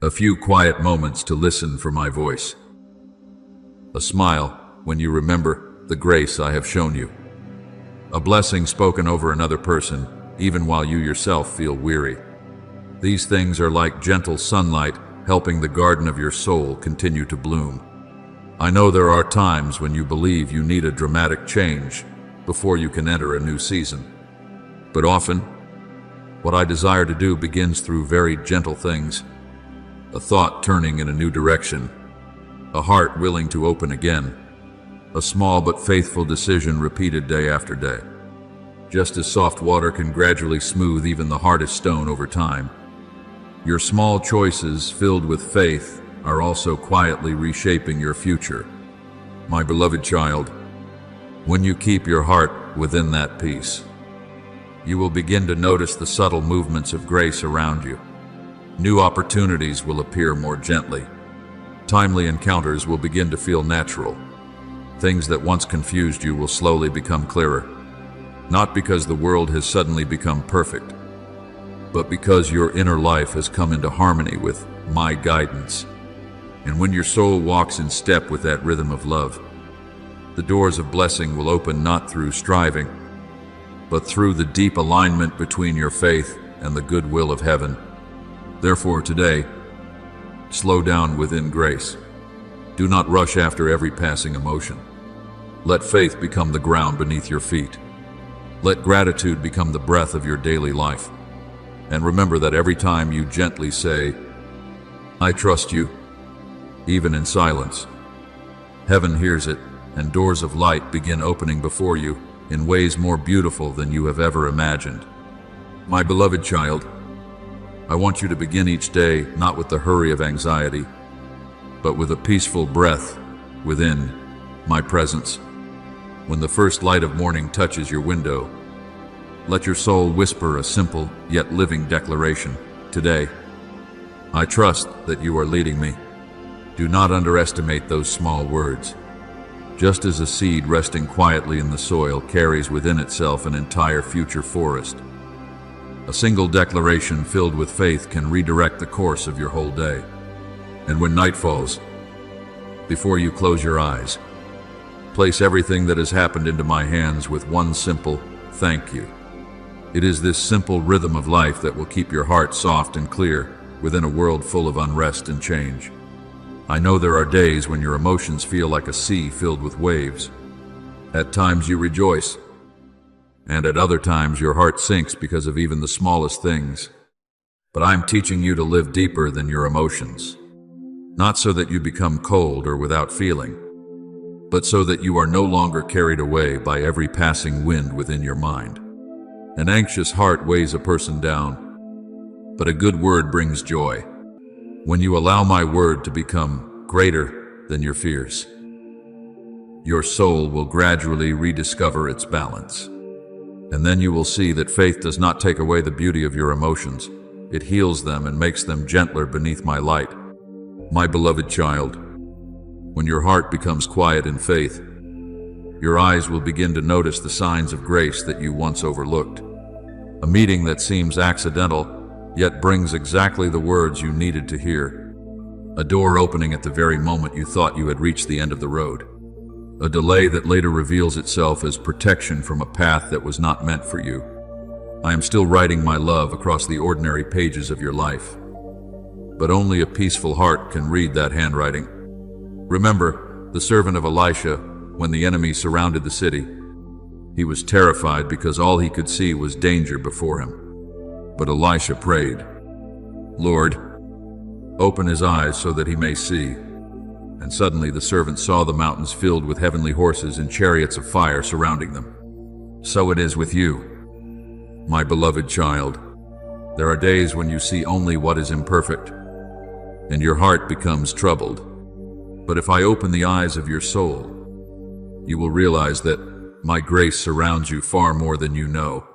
A few quiet moments to listen for my voice. A smile when you remember the grace I have shown you. A blessing spoken over another person, even while you yourself feel weary. These things are like gentle sunlight helping the garden of your soul continue to bloom. I know there are times when you believe you need a dramatic change before you can enter a new season. But often, what I desire to do begins through very gentle things. A thought turning in a new direction. A heart willing to open again. A small but faithful decision repeated day after day. Just as soft water can gradually smooth even the hardest stone over time, your small choices filled with faith are also quietly reshaping your future. My beloved child, when you keep your heart within that peace, you will begin to notice the subtle movements of grace around you. New opportunities will appear more gently. Timely encounters will begin to feel natural. Things that once confused you will slowly become clearer. Not because the world has suddenly become perfect, but because your inner life has come into harmony with my guidance. And when your soul walks in step with that rhythm of love, the doors of blessing will open not through striving, but through the deep alignment between your faith and the goodwill of heaven. Therefore today, slow down within grace. Do not rush after every passing emotion. Let faith become the ground beneath your feet. Let gratitude become the breath of your daily life. And remember that every time you gently say, I trust you, even in silence, heaven hears it, and doors of light begin opening before you in ways more beautiful than you have ever imagined. My beloved child, I want you to begin each day not with the hurry of anxiety, but with a peaceful breath within my presence. When the first light of morning touches your window, let your soul whisper a simple yet living declaration. Today, I trust that you are leading me. Do not underestimate those small words. Just as a seed resting quietly in the soil carries within itself an entire future forest, a single declaration filled with faith can redirect the course of your whole day. And when night falls, before you close your eyes, place everything that has happened into my hands with one simple thank you. It is this simple rhythm of life that will keep your heart soft and clear within a world full of unrest and change. I know there are days when your emotions feel like a sea filled with waves. At times you rejoice, and at other times your heart sinks because of even the smallest things. But I'm teaching you to live deeper than your emotions. Not so that you become cold or without feeling, but so that you are no longer carried away by every passing wind within your mind. An anxious heart weighs a person down, but a good word brings joy. When you allow my word to become greater than your fears, your soul will gradually rediscover its balance. And then you will see that faith does not take away the beauty of your emotions. It heals them and makes them gentler beneath my light. My beloved child, when your heart becomes quiet in faith, your eyes will begin to notice the signs of grace that you once overlooked. A meeting that seems accidental, yet brings exactly the words you needed to hear. A door opening at the very moment you thought you had reached the end of the road. A delay that later reveals itself as protection from a path that was not meant for you. I am still writing my love across the ordinary pages of your life. But only a peaceful heart can read that handwriting. Remember the servant of Elisha when the enemy surrounded the city. He was terrified because all he could see was danger before him. But Elisha prayed, Lord, open his eyes so that he may see. And suddenly the servant saw the mountains filled with heavenly horses and chariots of fire surrounding them. So it is with you, my beloved child. There are days when you see only what is imperfect, and your heart becomes troubled. But if I open the eyes of your soul, you will realize that my grace surrounds you far more than you know.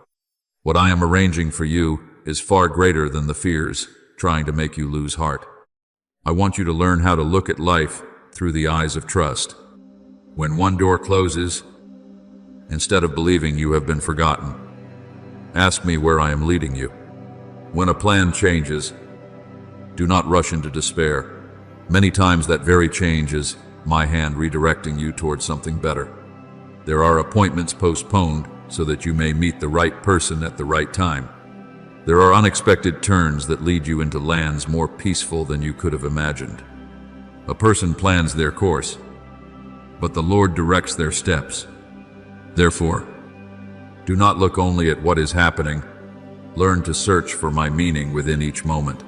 What I am arranging for you is far greater than the fears trying to make you lose heart. I want you to learn how to look at life through the eyes of trust. When one door closes, instead of believing you have been forgotten, ask me where I am leading you. When a plan changes, do not rush into despair. Many times that very change is my hand redirecting you towards something better. There are appointments postponed so that you may meet the right person at the right time. There are unexpected turns that lead you into lands more peaceful than you could have imagined. A person plans their course, but the Lord directs their steps. Therefore, do not look only at what is happening. Learn to search for my meaning within each moment.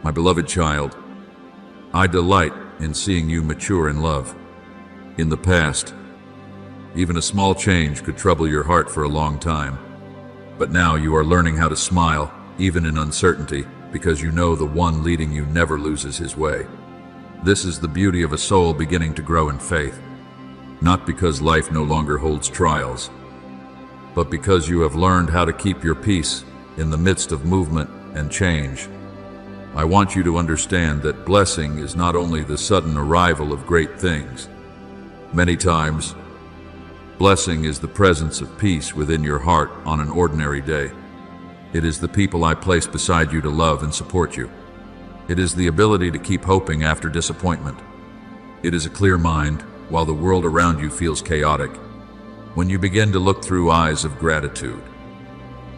My beloved child, I delight in seeing you mature in love. In the past, even a small change could trouble your heart for a long time. But now you are learning how to smile, even in uncertainty, because you know the one leading you never loses his way. This is the beauty of a soul beginning to grow in faith, not because life no longer holds trials, but because you have learned how to keep your peace in the midst of movement and change. I want you to understand that blessing is not only the sudden arrival of great things. Many times, blessing is the presence of peace within your heart on an ordinary day. It is the people I place beside you to love and support you. It is the ability to keep hoping after disappointment. It is a clear mind while the world around you feels chaotic. When you begin to look through eyes of gratitude,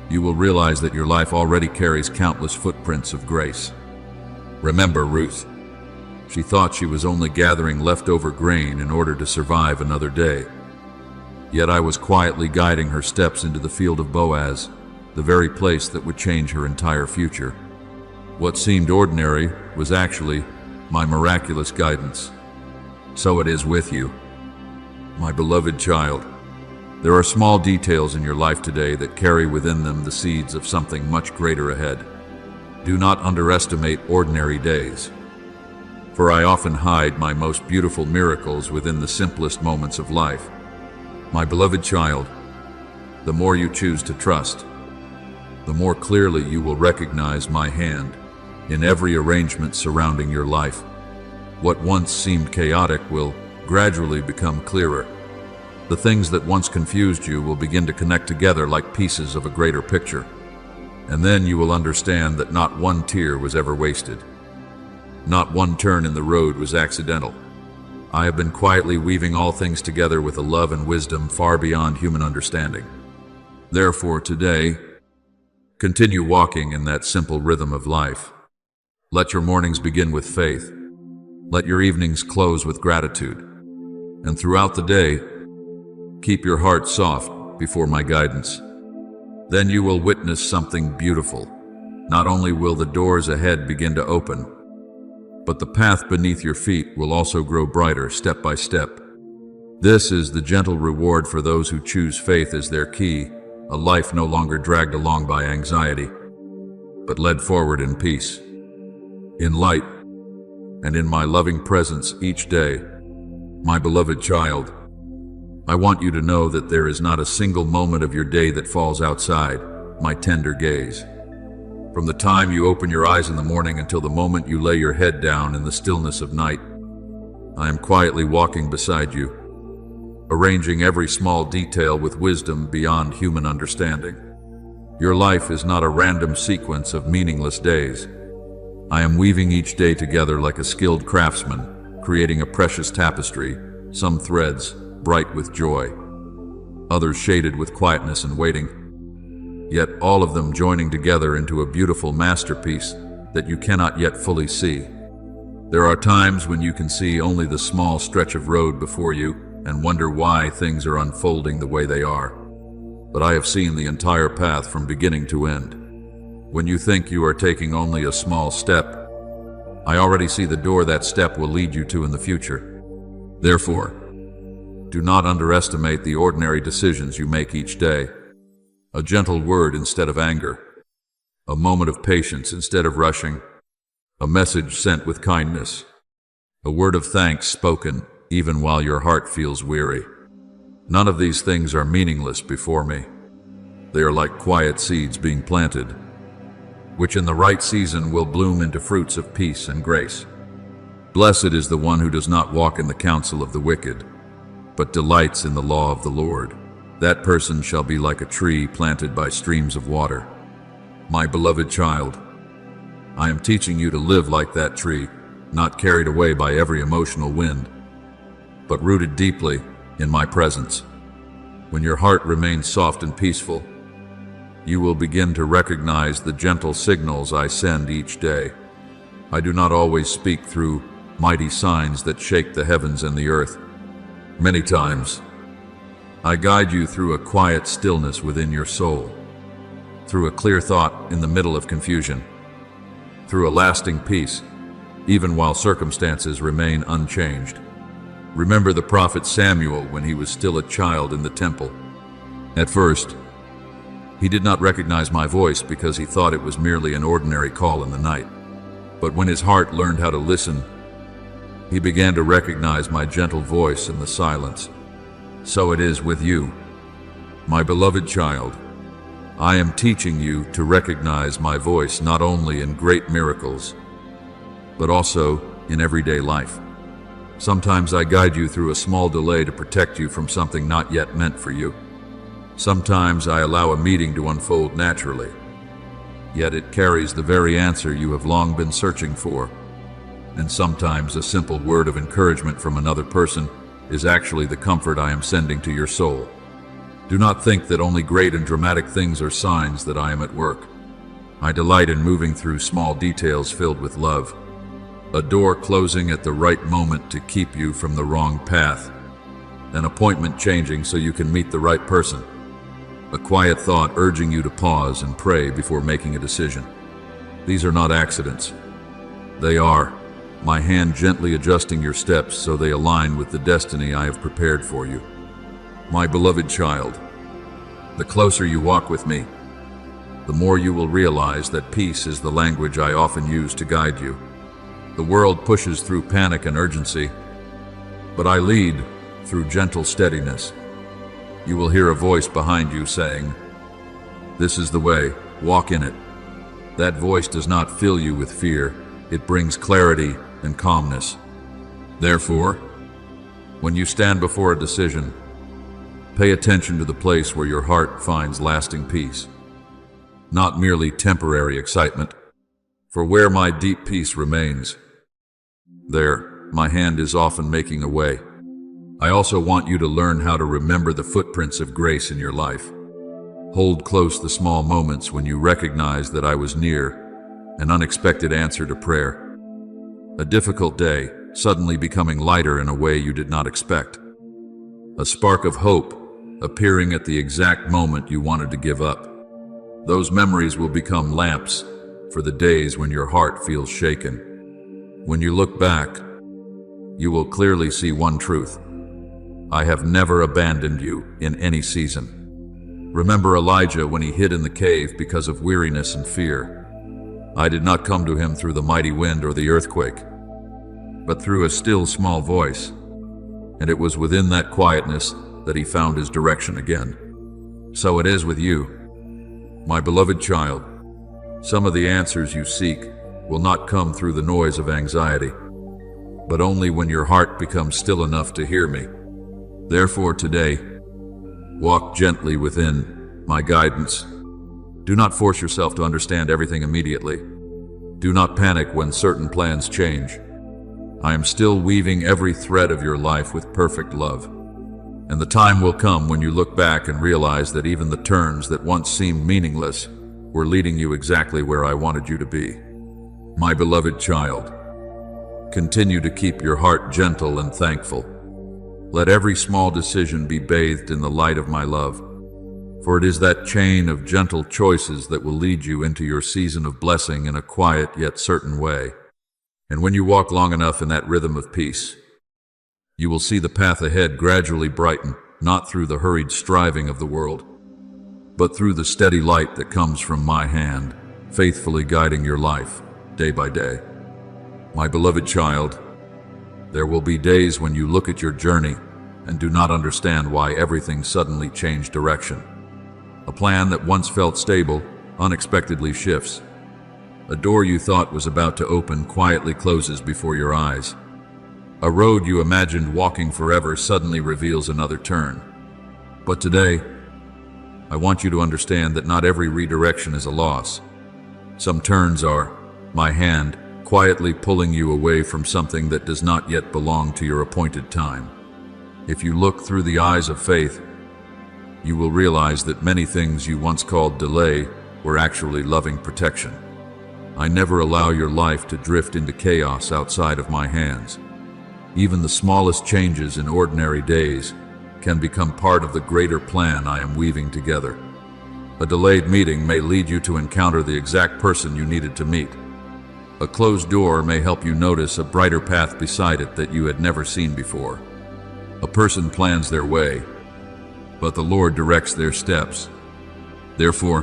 you will realize that your life already carries countless footprints of grace. Remember Ruth. She thought she was only gathering leftover grain in order to survive another day. Yet I was quietly guiding her steps into the field of Boaz, the very place that would change her entire future. What seemed ordinary was actually my miraculous guidance. So it is with you, my beloved child. There are small details in your life today that carry within them the seeds of something much greater ahead. Do not underestimate ordinary days, for I often hide my most beautiful miracles within the simplest moments of life. My beloved child, the more you choose to trust, the more clearly you will recognize my hand in every arrangement surrounding your life. What once seemed chaotic will gradually become clearer. The things that once confused you will begin to connect together like pieces of a greater picture. And then you will understand that not one tear was ever wasted. Not one turn in the road was accidental. I have been quietly weaving all things together with a love and wisdom far beyond human understanding. Therefore, today, continue walking in that simple rhythm of life. Let your mornings begin with faith. Let your evenings close with gratitude. And throughout the day, keep your heart soft before my guidance. Then you will witness something beautiful. Not only will the doors ahead begin to open, but the path beneath your feet will also grow brighter step by step. This is the gentle reward for those who choose faith as their key, a life no longer dragged along by anxiety, but led forward in peace, in light, and in my loving presence each day. My beloved child, I want you to know that there is not a single moment of your day that falls outside my tender gaze. From the time you open your eyes in the morning until the moment you lay your head down in the stillness of night, I am quietly walking beside you, arranging every small detail with wisdom beyond human understanding. Your life is not a random sequence of meaningless days. I am weaving each day together like a skilled craftsman, creating a precious tapestry, some threads bright with joy, others shaded with quietness and waiting, yet all of them joining together into a beautiful masterpiece that you cannot yet fully see. There are times when you can see only the small stretch of road before you and wonder why things are unfolding the way they are. But I have seen the entire path from beginning to end. When you think you are taking only a small step, I already see the door that step will lead you to in the future. Therefore, do not underestimate the ordinary decisions you make each day. A gentle word instead of anger, a moment of patience instead of rushing, a message sent with kindness, a word of thanks spoken even while your heart feels weary. None of these things are meaningless before me. They are like quiet seeds being planted, which in the right season will bloom into fruits of peace and grace. Blessed is the one who does not walk in the counsel of the wicked, but delights in the law of the Lord. That person shall be like a tree planted by streams of water. My beloved child, I am teaching you to live like that tree, not carried away by every emotional wind, but rooted deeply in my presence. When your heart remains soft and peaceful, you will begin to recognize the gentle signals I send each day. I do not always speak through mighty signs that shake the heavens and the earth. Many times, I guide you through a quiet stillness within your soul, through a clear thought in the middle of confusion, through a lasting peace, even while circumstances remain unchanged. Remember the prophet Samuel when he was still a child in the temple. At first, he did not recognize my voice because he thought it was merely an ordinary call in the night. But when his heart learned how to listen, he began to recognize my gentle voice in the silence. So it is with you, my beloved child. I am teaching you to recognize my voice not only in great miracles, but also in everyday life. Sometimes I guide you through a small delay to protect you from something not yet meant for you. Sometimes I allow a meeting to unfold naturally, yet it carries the very answer you have long been searching for. And sometimes a simple word of encouragement from another person is actually the comfort I am sending to your soul. Do not think that only great and dramatic things are signs that I am at work. I delight in moving through small details filled with love. A door closing at the right moment to keep you from the wrong path. An appointment changing so you can meet the right person. A quiet thought urging you to pause and pray before making a decision. These are not accidents. They are my hand gently adjusting your steps so they align with the destiny I have prepared for you. My beloved child, the closer you walk with me, the more you will realize that peace is the language I often use to guide you. The world pushes through panic and urgency, but I lead through gentle steadiness. You will hear a voice behind you saying, "This is the way, walk in it." That voice does not fill you with fear, it brings clarity and calmness. Therefore, when you stand before a decision, pay attention to the place where your heart finds lasting peace, not merely temporary excitement. For where my deep peace remains, there my hand is often making a way. I also want you to learn how to remember the footprints of grace in your life. Hold close the small moments when you recognize that I was near, an unexpected answer to prayer. A difficult day suddenly becoming lighter in a way you did not expect. A spark of hope appearing at the exact moment you wanted to give up. Those memories will become lamps for the days when your heart feels shaken. When you look back, you will clearly see one truth. I have never abandoned you in any season. Remember Elijah when he hid in the cave because of weariness and fear. I did not come to him through the mighty wind or the earthquake, but through a still small voice. And it was within that quietness that he found his direction again. So it is with you, my beloved child. Some of the answers you seek will not come through the noise of anxiety, but only when your heart becomes still enough to hear me. Therefore today, walk gently within my guidance. Do not force yourself to understand everything immediately. Do not panic when certain plans change. I am still weaving every thread of your life with perfect love. And the time will come when you look back and realize that even the turns that once seemed meaningless were leading you exactly where I wanted you to be. My beloved child, continue to keep your heart gentle and thankful. Let every small decision be bathed in the light of my love, for it is that chain of gentle choices that will lead you into your season of blessing in a quiet yet certain way. And when you walk long enough in that rhythm of peace, you will see the path ahead gradually brighten, not through the hurried striving of the world, but through the steady light that comes from my hand, faithfully guiding your life day by day. My beloved child, there will be days when you look at your journey and do not understand why everything suddenly changed direction. A plan that once felt stable unexpectedly shifts. A door you thought was about to open quietly closes before your eyes. A road you imagined walking forever suddenly reveals another turn. But today, I want you to understand that not every redirection is a loss. Some turns are my hand quietly pulling you away from something that does not yet belong to your appointed time. If you look through the eyes of faith, you will realize that many things you once called delay were actually loving protection. I never allow your life to drift into chaos outside of my hands. Even the smallest changes in ordinary days can become part of the greater plan I am weaving together. A delayed meeting may lead you to encounter the exact person you needed to meet. A closed door may help you notice a brighter path beside it that you had never seen before. A person plans their way, but the Lord directs their steps. Therefore,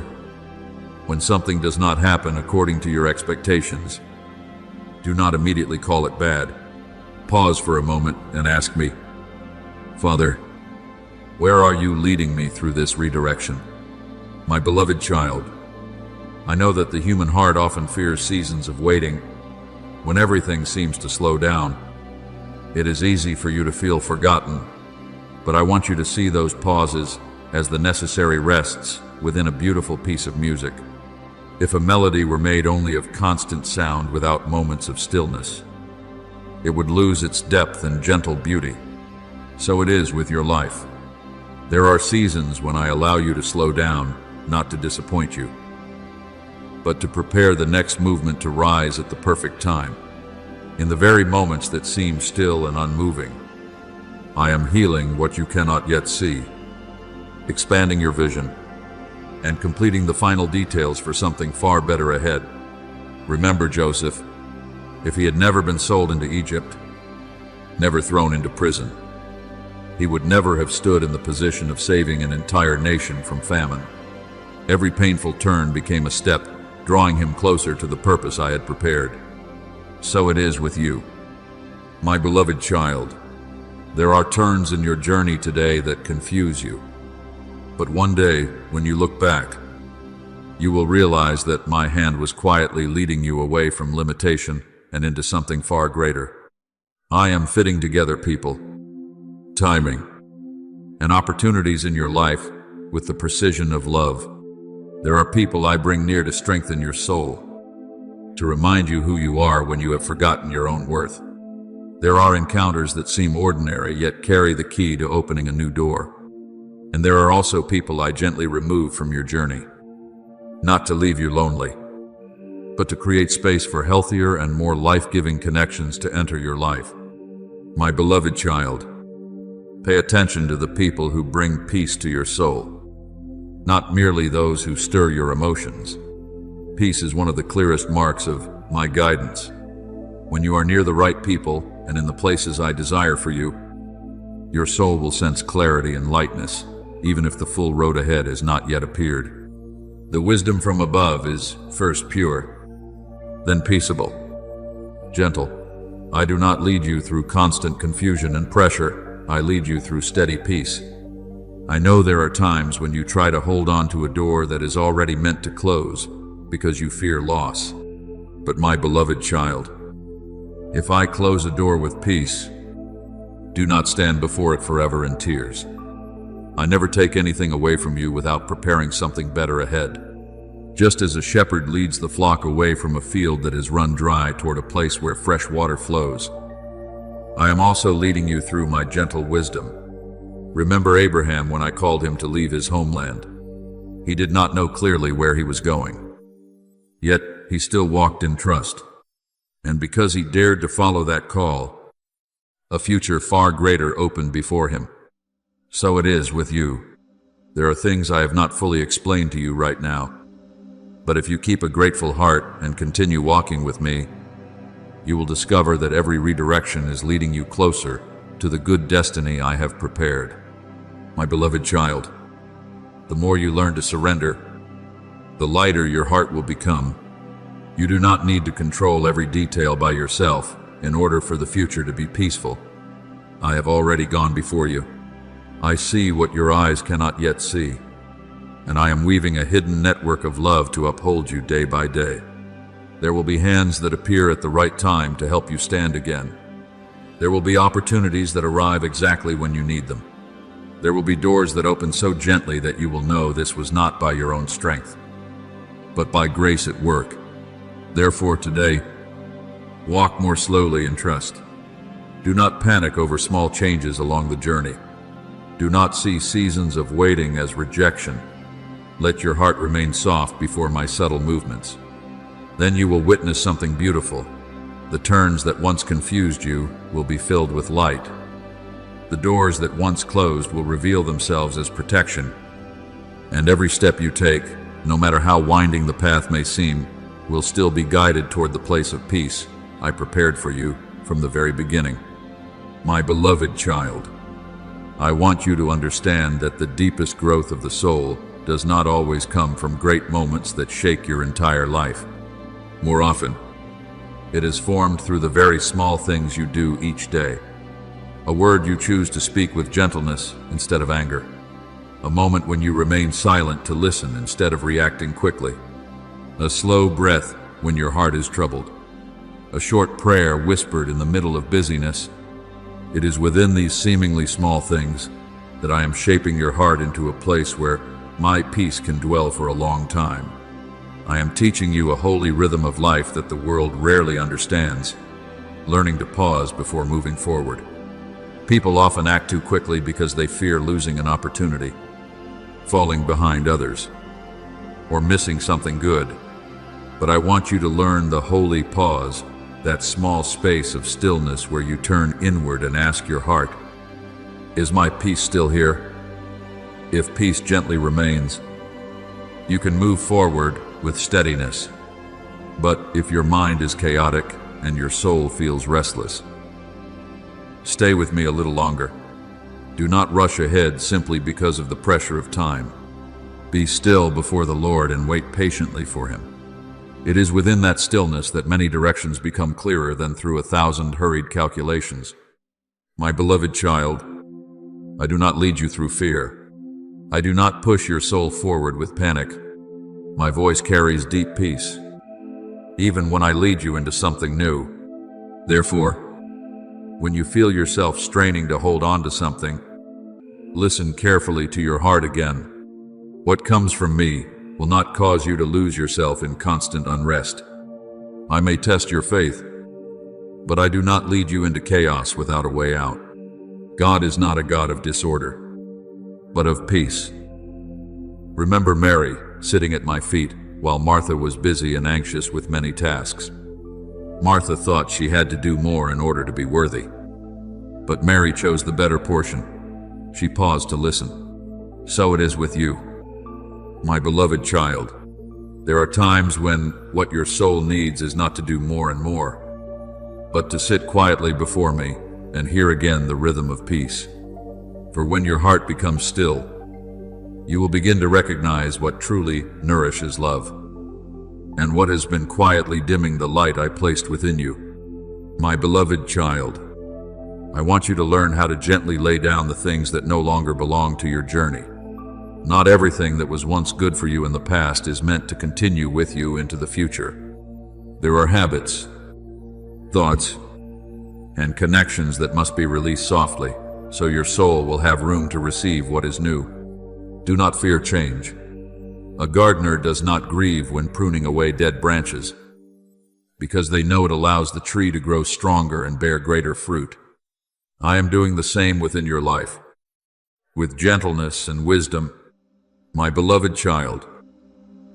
when something does not happen according to your expectations, do not immediately call it bad. Pause for a moment and ask me, Father, where are you leading me through this redirection? My beloved child, I know that the human heart often fears seasons of waiting, when everything seems to slow down, it is easy for you to feel forgotten, but I want you to see those pauses as the necessary rests within a beautiful piece of music. If a melody were made only of constant sound without moments of stillness, it would lose its depth and gentle beauty. So it is with your life. There are seasons when I allow you to slow down, not to disappoint you, but to prepare the next movement to rise at the perfect time. In the very moments that seem still and unmoving, I am healing what you cannot yet see, expanding your vision, and completing the final details for something far better ahead. Remember Joseph, if he had never been sold into Egypt, never thrown into prison, he would never have stood in the position of saving an entire nation from famine. Every painful turn became a step, drawing him closer to the purpose I had prepared. So it is with you, my beloved child. There are turns in your journey today that confuse you. But one day, when you look back, you will realize that my hand was quietly leading you away from limitation and into something far greater. I am fitting together people, timing, and opportunities in your life with the precision of love. There are people I bring near to strengthen your soul, to remind you who you are when you have forgotten your own worth. There are encounters that seem ordinary yet carry the key to opening a new door. And there are also people I gently remove from your journey, not to leave you lonely, but to create space for healthier and more life-giving connections to enter your life. My beloved child, pay attention to the people who bring peace to your soul, not merely those who stir your emotions. Peace is one of the clearest marks of my guidance. When you are near the right people and in the places I desire for you, your soul will sense clarity and lightness, even if the full road ahead has not yet appeared. The wisdom from above is first pure, then peaceable, gentle. I do not lead you through constant confusion and pressure. I lead you through steady peace. I know there are times when you try to hold on to a door that is already meant to close because you fear loss. But my beloved child, if I close a door with peace, do not stand before it forever in tears. I never take anything away from you without preparing something better ahead. Just as a shepherd leads the flock away from a field that has run dry toward a place where fresh water flows, I am also leading you through my gentle wisdom. Remember Abraham when I called him to leave his homeland. He did not know clearly where he was going. Yet he still walked in trust. And because he dared to follow that call, a future far greater opened before him. So it is with you. There are things I have not fully explained to you right now. But if you keep a grateful heart and continue walking with me, you will discover that every redirection is leading you closer to the good destiny I have prepared. My beloved child, the more you learn to surrender, the lighter your heart will become. You do not need to control every detail by yourself in order for the future to be peaceful. I have already gone before you. I see what your eyes cannot yet see, and I am weaving a hidden network of love to uphold you day by day. There will be hands that appear at the right time to help you stand again. There will be opportunities that arrive exactly when you need them. There will be doors that open so gently that you will know this was not by your own strength, but by grace at work. Therefore today, walk more slowly and trust. Do not panic over small changes along the journey. Do not see seasons of waiting as rejection. Let your heart remain soft before my subtle movements. Then you will witness something beautiful. The turns that once confused you will be filled with light. The doors that once closed will reveal themselves as protection. And every step you take, no matter how winding the path may seem, will still be guided toward the place of peace I prepared for you from the very beginning. My beloved child, I want you to understand that the deepest growth of the soul does not always come from great moments that shake your entire life. More often, it is formed through the very small things you do each day. A word you choose to speak with gentleness instead of anger. A moment when you remain silent to listen instead of reacting quickly. A slow breath when your heart is troubled. a short prayer whispered in the middle of busyness. It is within these seemingly small things that I am shaping your heart into a place where my peace can dwell for a long time. I am teaching you a holy rhythm of life that the world rarely understands, learning to pause before moving forward. People often act too quickly because they fear losing an opportunity, falling behind others, or missing something good. But I want you to learn the holy pause, that small space of stillness where you turn inward and ask your heart, is my peace still here? If peace gently remains, you can move forward with steadiness. But if your mind is chaotic and your soul feels restless, stay with me a little longer. Do not rush ahead simply because of the pressure of time. Be still before the Lord and wait patiently for Him. It is within that stillness that many directions become clearer than through 1,000 hurried calculations. My beloved child, I do not lead you through fear. I do not push your soul forward with panic. My voice carries deep peace, even when I lead you into something new. Therefore, when you feel yourself straining to hold on to something, listen carefully to your heart again. What comes from me will not cause you to lose yourself in constant unrest. I may test your faith, but I do not lead you into chaos without a way out. God is not a God of disorder, but of peace. Remember Mary sitting at my feet while Martha was busy and anxious with many tasks. Martha thought she had to do more in order to be worthy, but Mary chose the better portion. She paused to listen. So it is with you, my beloved child. There are times when what your soul needs is not to do more and more, but to sit quietly before me and hear again the rhythm of peace. For when your heart becomes still, you will begin to recognize what truly nourishes love, and what has been quietly dimming the light I placed within you. My beloved child, I want you to learn how to gently lay down the things that no longer belong to your journey. Not everything that was once good for you in the past is meant to continue with you into the future. There are habits, thoughts, and connections that must be released softly, so your soul will have room to receive what is new. Do not fear change. A gardener does not grieve when pruning away dead branches, because they know it allows the tree to grow stronger and bear greater fruit. I am doing the same within your life, with gentleness and wisdom. My beloved child,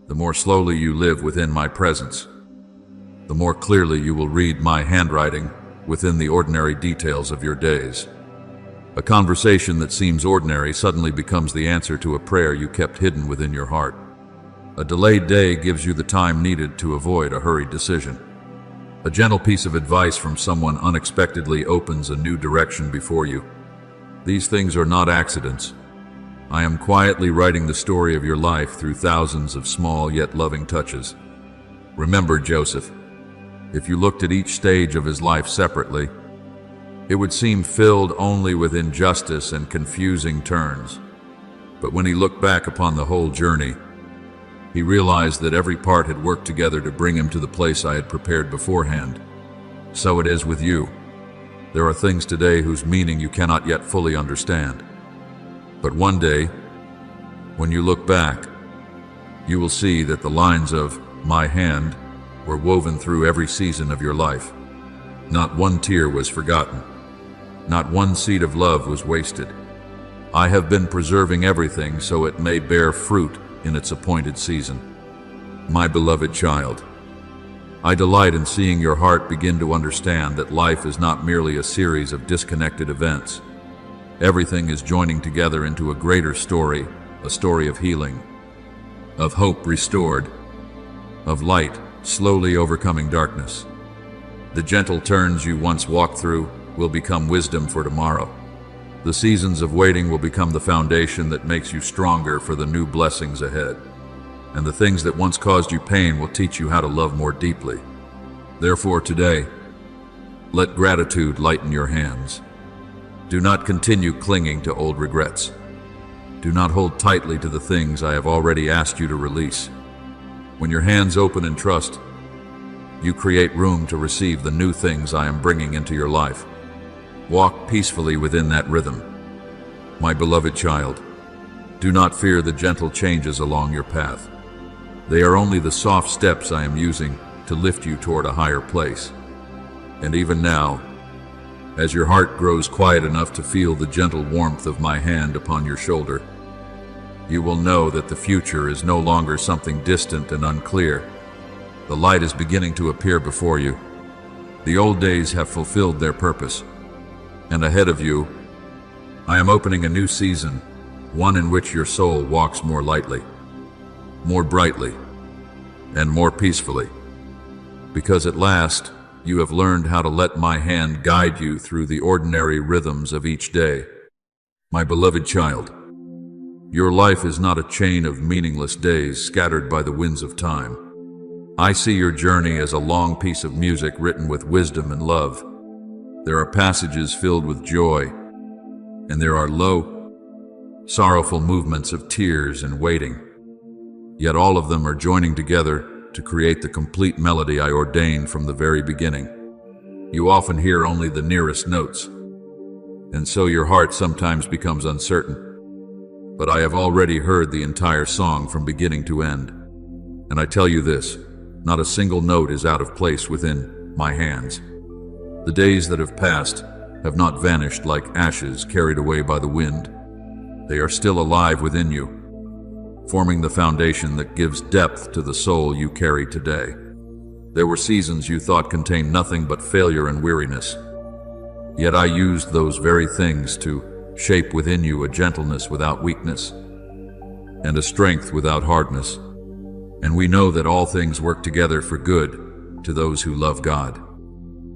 the more slowly you live within my presence, the more clearly you will read my handwriting within the ordinary details of your days. A conversation that seems ordinary suddenly becomes the answer to a prayer you kept hidden within your heart. A delayed day gives you the time needed to avoid a hurried decision. A gentle piece of advice from someone unexpectedly opens a new direction before you. These things are not accidents. I am quietly writing the story of your life through thousands of small yet loving touches. Remember Joseph. If you looked at each stage of his life separately, it would seem filled only with injustice and confusing turns. But when he looked back upon the whole journey, he realized that every part had worked together to bring him to the place I had prepared beforehand. So it is with you. There are things today whose meaning you cannot yet fully understand. But one day, when you look back, you will see that the lines of my hand were woven through every season of your life. Not one tear was forgotten. Not one seed of love was wasted. I have been preserving everything so it may bear fruit in its appointed season. My beloved child, I delight in seeing your heart begin to understand that life is not merely a series of disconnected events. Everything is joining together into a greater story, a story of healing, of hope restored, of light slowly overcoming darkness. The gentle turns you once walked through will become wisdom for tomorrow. The seasons of waiting will become the foundation that makes you stronger for the new blessings ahead. And the things that once caused you pain will teach you how to love more deeply. Therefore today, let gratitude lighten your hands. Do not continue clinging to old regrets. Do not hold tightly to the things I have already asked you to release. When your hands open in trust, You create room to receive the new things I am bringing into your life. Walk peacefully within that rhythm. My beloved child, do not fear the gentle changes along your path. They are only the soft steps I am using to lift you toward a higher place. And even now, as your heart grows quiet enough to feel the gentle warmth of my hand upon your shoulder, you will know that the future is no longer something distant and unclear. The light is beginning to appear before you. The old days have fulfilled their purpose. And ahead of you, I am opening a new season, one in which your soul walks more lightly, more brightly, and more peacefully. Because at last, you have learned how to let my hand guide you through the ordinary rhythms of each day. My beloved child, your life is not a chain of meaningless days scattered by the winds of time. I see your journey as a long piece of music written with wisdom and love. There are passages filled with joy, and there are low, sorrowful movements of tears and waiting. Yet all of them are joining together to create the complete melody I ordained from the very beginning. You often hear only the nearest notes, and so your heart sometimes becomes uncertain. But I have already heard the entire song from beginning to end. And I tell you this, not a single note is out of place within my hands. The days that have passed have not vanished like ashes carried away by the wind. They are still alive within you, forming the foundation that gives depth to the soul you carry today. There were seasons you thought contained nothing but failure and weariness. Yet I used those very things to shape within you a gentleness without weakness, and a strength without hardness. And we know that all things work together for good to those who love God.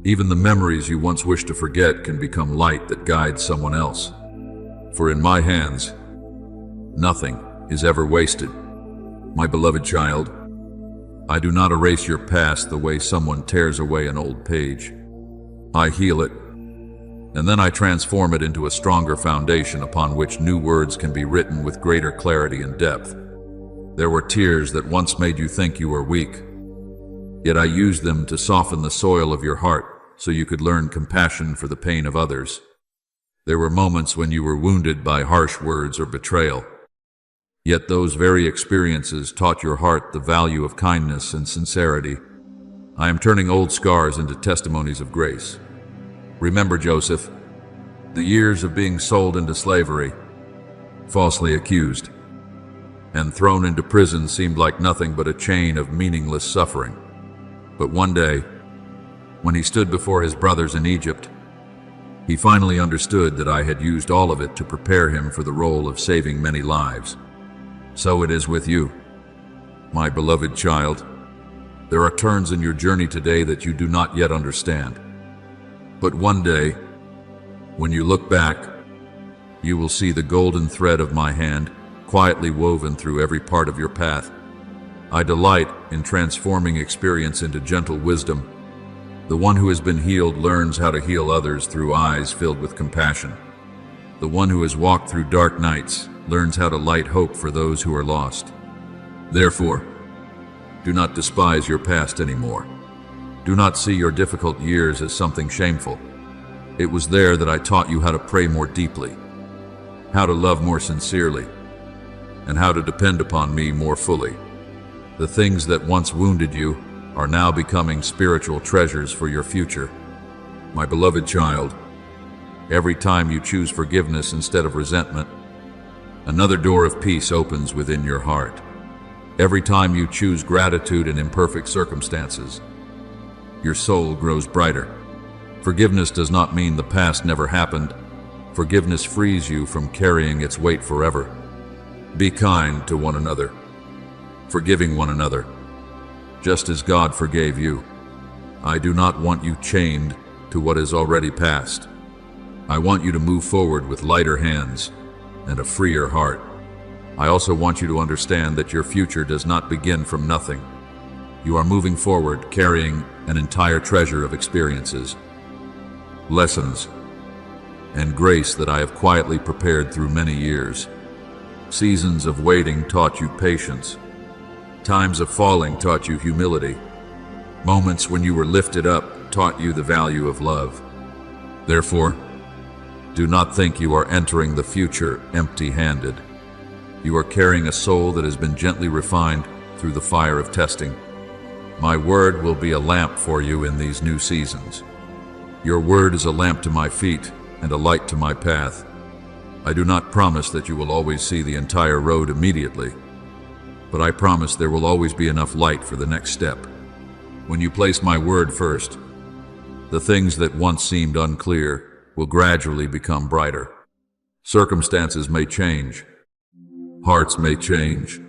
Even the memories you once wished to forget can become light that guides someone else. For in my hands, nothing is ever wasted. My beloved child, I do not erase your past the way someone tears away an old page. I heal it, and then I transform it into a stronger foundation upon which new words can be written with greater clarity and depth. There were tears that once made you think you were weak, yet I used them to soften the soil of your heart so you could learn compassion for the pain of others. There were moments when you were wounded by harsh words or betrayal, yet those very experiences taught your heart the value of kindness and sincerity. I am turning old scars into testimonies of grace. Remember, Joseph, the years of being sold into slavery, falsely accused, and thrown into prison seemed like nothing but a chain of meaningless suffering. But one day, when he stood before his brothers in Egypt, he finally understood that I had used all of it to prepare him for the role of saving many lives. So it is with you, my beloved child. There are turns in your journey today that you do not yet understand. But one day, when you look back, you will see the golden thread of my hand quietly woven through every part of your path. I delight in transforming experience into gentle wisdom. The one who has been healed learns how to heal others through eyes filled with compassion. The one who has walked through dark nights learns how to light hope for those who are lost. Therefore, do not despise your past anymore. Do not see your difficult years as something shameful. It was there that I taught you how to pray more deeply, how to love more sincerely, and how to depend upon me more fully. The things that once wounded you are now becoming spiritual treasures for your future. My beloved child, every time you choose forgiveness instead of resentment, another door of peace opens within your heart. Every time you choose gratitude in imperfect circumstances, your soul grows brighter. Forgiveness does not mean the past never happened. Forgiveness frees you from carrying its weight forever. Be kind to one another, forgiving one another, just as God forgave you. I do not want you chained to what is already past. I want you to move forward with lighter hands and a freer heart. I also want you to understand that your future does not begin from nothing. You are moving forward carrying an entire treasure of experiences, lessons, and grace that I have quietly prepared through many years. Seasons of waiting taught you patience. Times of falling taught you humility. Moments when you were lifted up taught you the value of love. Therefore, do not think you are entering the future empty-handed. You are carrying a soul that has been gently refined through the fire of testing. My word will be a lamp for you in these new seasons. Your word is a lamp to my feet and a light to my path. I do not promise that you will always see the entire road immediately, but I promise there will always be enough light for the next step. When you place my word first, the things that once seemed unclear will gradually become brighter. Circumstances may change. Hearts may change.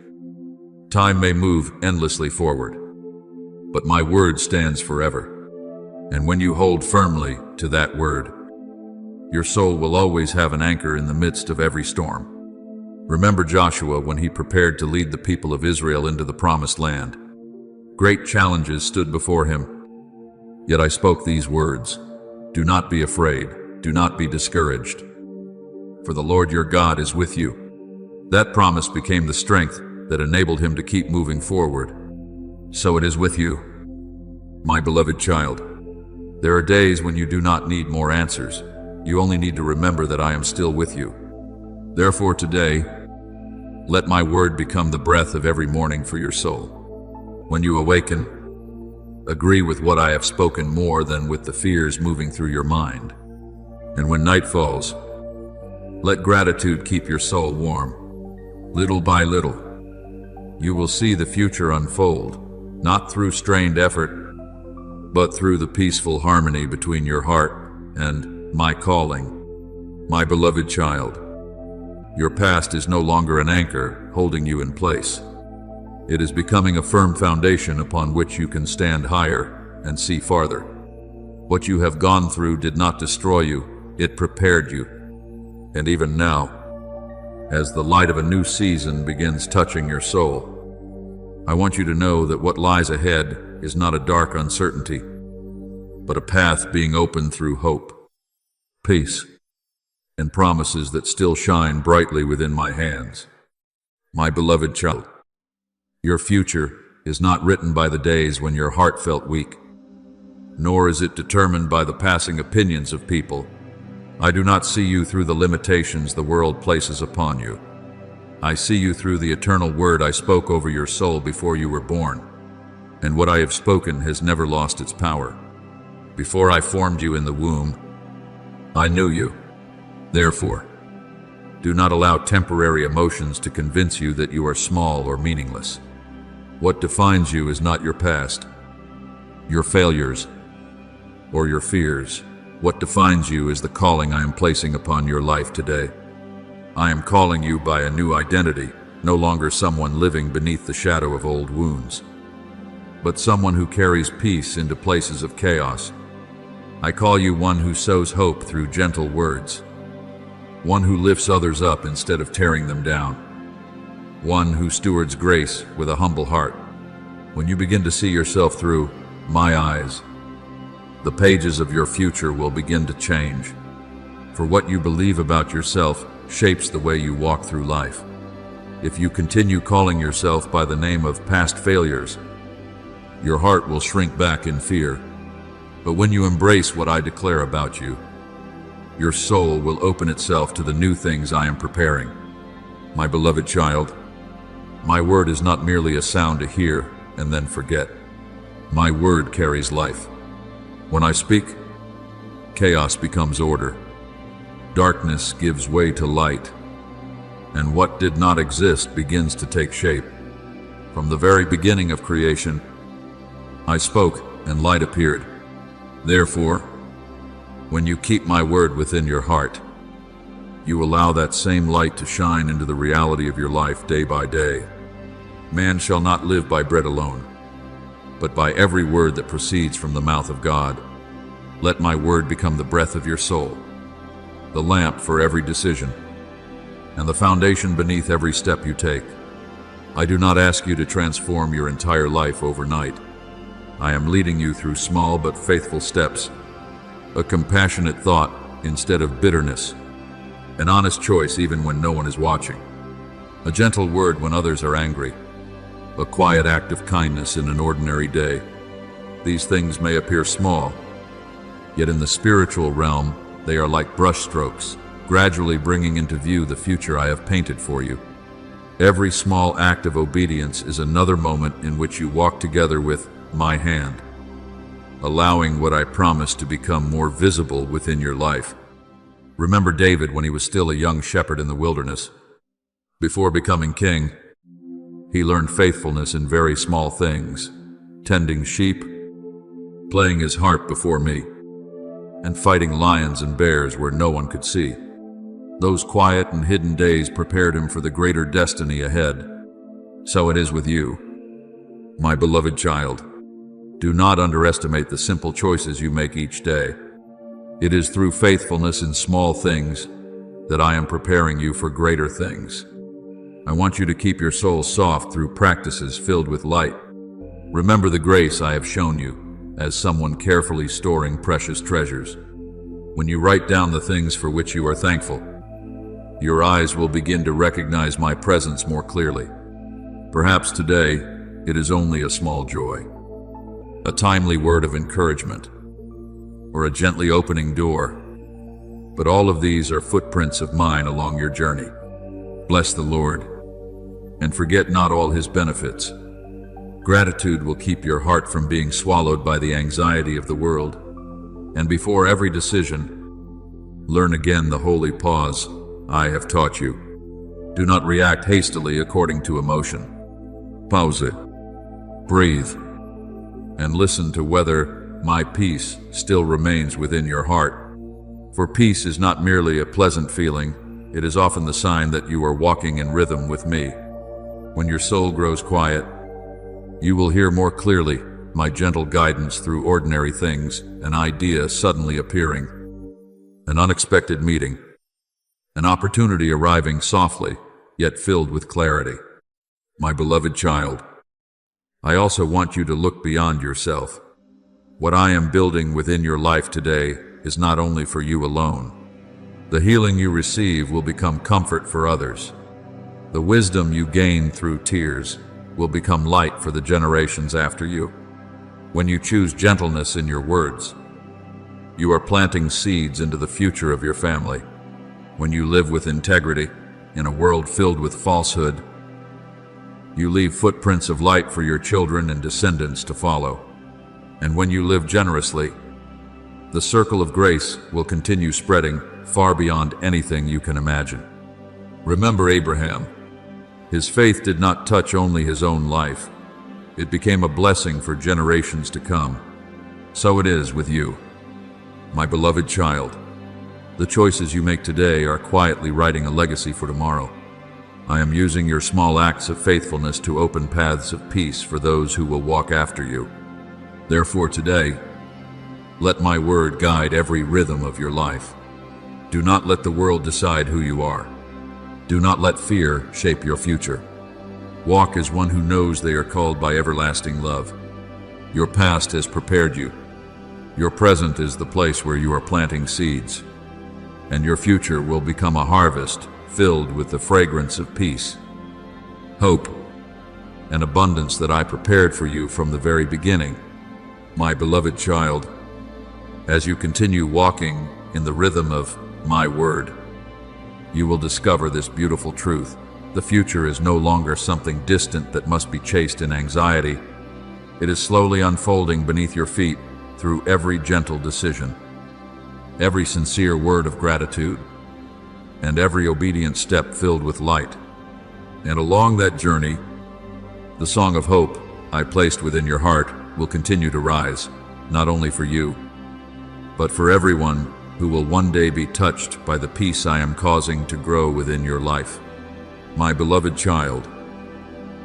Time may move endlessly forward. But my word stands forever. And when you hold firmly to that word, your soul will always have an anchor in the midst of every storm. Remember Joshua when he prepared to lead the people of Israel into the promised land. Great challenges stood before him. Yet I spoke these words: do not be afraid, do not be discouraged, for the Lord your God is with you. That promise became the strength that enabled him to keep moving forward. So it is with you, my beloved child. There are days when you do not need more answers. You only need to remember that I am still with you. Therefore today, let my word become the breath of every morning for your soul. When you awaken, agree with what I have spoken more than with the fears moving through your mind. And when night falls, let gratitude keep your soul warm. Little by little, you will see the future unfold, not through strained effort, but through the peaceful harmony between your heart and my calling. My beloved child, your past is no longer an anchor holding you in place. It is becoming a firm foundation upon which you can stand higher and see farther. What you have gone through did not destroy you, it prepared you. And even now, as the light of a new season begins touching your soul, I want you to know that what lies ahead is not a dark uncertainty, but a path being opened through hope, peace, and promises that still shine brightly within my hands. My beloved child, your future is not written by the days when your heart felt weak, nor is it determined by the passing opinions of people. I do not see you through the limitations the world places upon you. I see you through the eternal word I spoke over your soul before you were born, and what I have spoken has never lost its power. Before I formed you in the womb, I knew you. Therefore, do not allow temporary emotions to convince you that you are small or meaningless. What defines you is not your past, your failures, or your fears. What defines you is the calling I am placing upon your life today. I am calling you by a new identity, no longer someone living beneath the shadow of old wounds, but someone who carries peace into places of chaos. I call you one who sows hope through gentle words, one who lifts others up instead of tearing them down, one who stewards grace with a humble heart. When you begin to see yourself through my eyes, the pages of your future will begin to change. For what you believe about yourself shapes the way you walk through life. If you continue calling yourself by the name of past failures, your heart will shrink back in fear. But when you embrace what I declare about you, your soul will open itself to the new things I am preparing. My beloved child, my word is not merely a sound to hear and then forget. My word carries life. When I speak, chaos becomes order. Darkness gives way to light, and what did not exist begins to take shape. From the very beginning of creation, I spoke and light appeared. Therefore, when you keep my word within your heart, you allow that same light to shine into the reality of your life day by day. Man shall not live by bread alone, but by every word that proceeds from the mouth of God. Let my word become the breath of your soul, the lamp for every decision, and the foundation beneath every step you take. I do not ask you to transform your entire life overnight. I am leading you through small but faithful steps, a compassionate thought instead of bitterness, an honest choice even when no one is watching, a gentle word when others are angry, a quiet act of kindness in an ordinary day. these things may appear small, yet in the spiritual realm, they are like brushstrokes, gradually bringing into view the future I have painted for you. Every small act of obedience is another moment in which you walk together with my hand, allowing what I promised to become more visible within your life. Remember David when he was still a young shepherd in the wilderness. Before becoming king, he learned faithfulness in very small things, tending sheep, playing his harp before me, and fighting lions and bears where no one could see. Those quiet and hidden days prepared him for the greater destiny ahead. So it is with you, my beloved child. Do not underestimate the simple choices you make each day. It is through faithfulness in small things that I am preparing you for greater things. I want you to keep your soul soft through practices filled with light. Remember the grace I have shown you as someone carefully storing precious treasures. When you write down the things for which you are thankful, your eyes will begin to recognize my presence more clearly. Perhaps today it is only a small joy, a timely word of encouragement, or a gently opening door. But all of these are footprints of mine along your journey. Bless the Lord, and forget not all his benefits. Gratitude will keep your heart from being swallowed by the anxiety of the world. And before every decision, learn again the holy pause I have taught you. Do not react hastily according to emotion. Pause it, breathe, and listen to whether my peace still remains within your heart. For peace is not merely a pleasant feeling, it is often the sign that you are walking in rhythm with me. When your soul grows quiet, you will hear more clearly my gentle guidance through ordinary things, an idea suddenly appearing, an unexpected meeting, an opportunity arriving softly, yet filled with clarity. My beloved child, I also want you to look beyond yourself. What I am building within your life today is not only for you alone. The healing you receive will become comfort for others. The wisdom you gain through tears will become light for the generations after you. When you choose gentleness in your words, you are planting seeds into the future of your family. When you live with integrity in a world filled with falsehood, you leave footprints of light for your children and descendants to follow. And when you live generously, the circle of grace will continue spreading far beyond anything you can imagine. Remember Abraham. His faith did not touch only his own life. It became a blessing for generations to come. So it is with you, my beloved child. The choices you make today are quietly writing a legacy for tomorrow. I am using your small acts of faithfulness to open paths of peace for those who will walk after you. Therefore today, let my word guide every rhythm of your life. Do not let the world decide who you are. Do not let fear shape your future. Walk as one who knows they are called by everlasting love. Your past has prepared you. Your present is the place where you are planting seeds. And your future will become a harvest filled with the fragrance of peace, hope, and abundance that I prepared for you from the very beginning. My beloved child, as you continue walking in the rhythm of my word, you will discover this beautiful truth. The future is no longer something distant that must be chased in anxiety. It is slowly unfolding beneath your feet through every gentle decision, every sincere word of gratitude, and every obedient step filled with light. And along that journey, the song of hope I placed within your heart will continue to rise, not only for you, but for everyone who will one day be touched by the peace I am causing to grow within your life. My beloved child,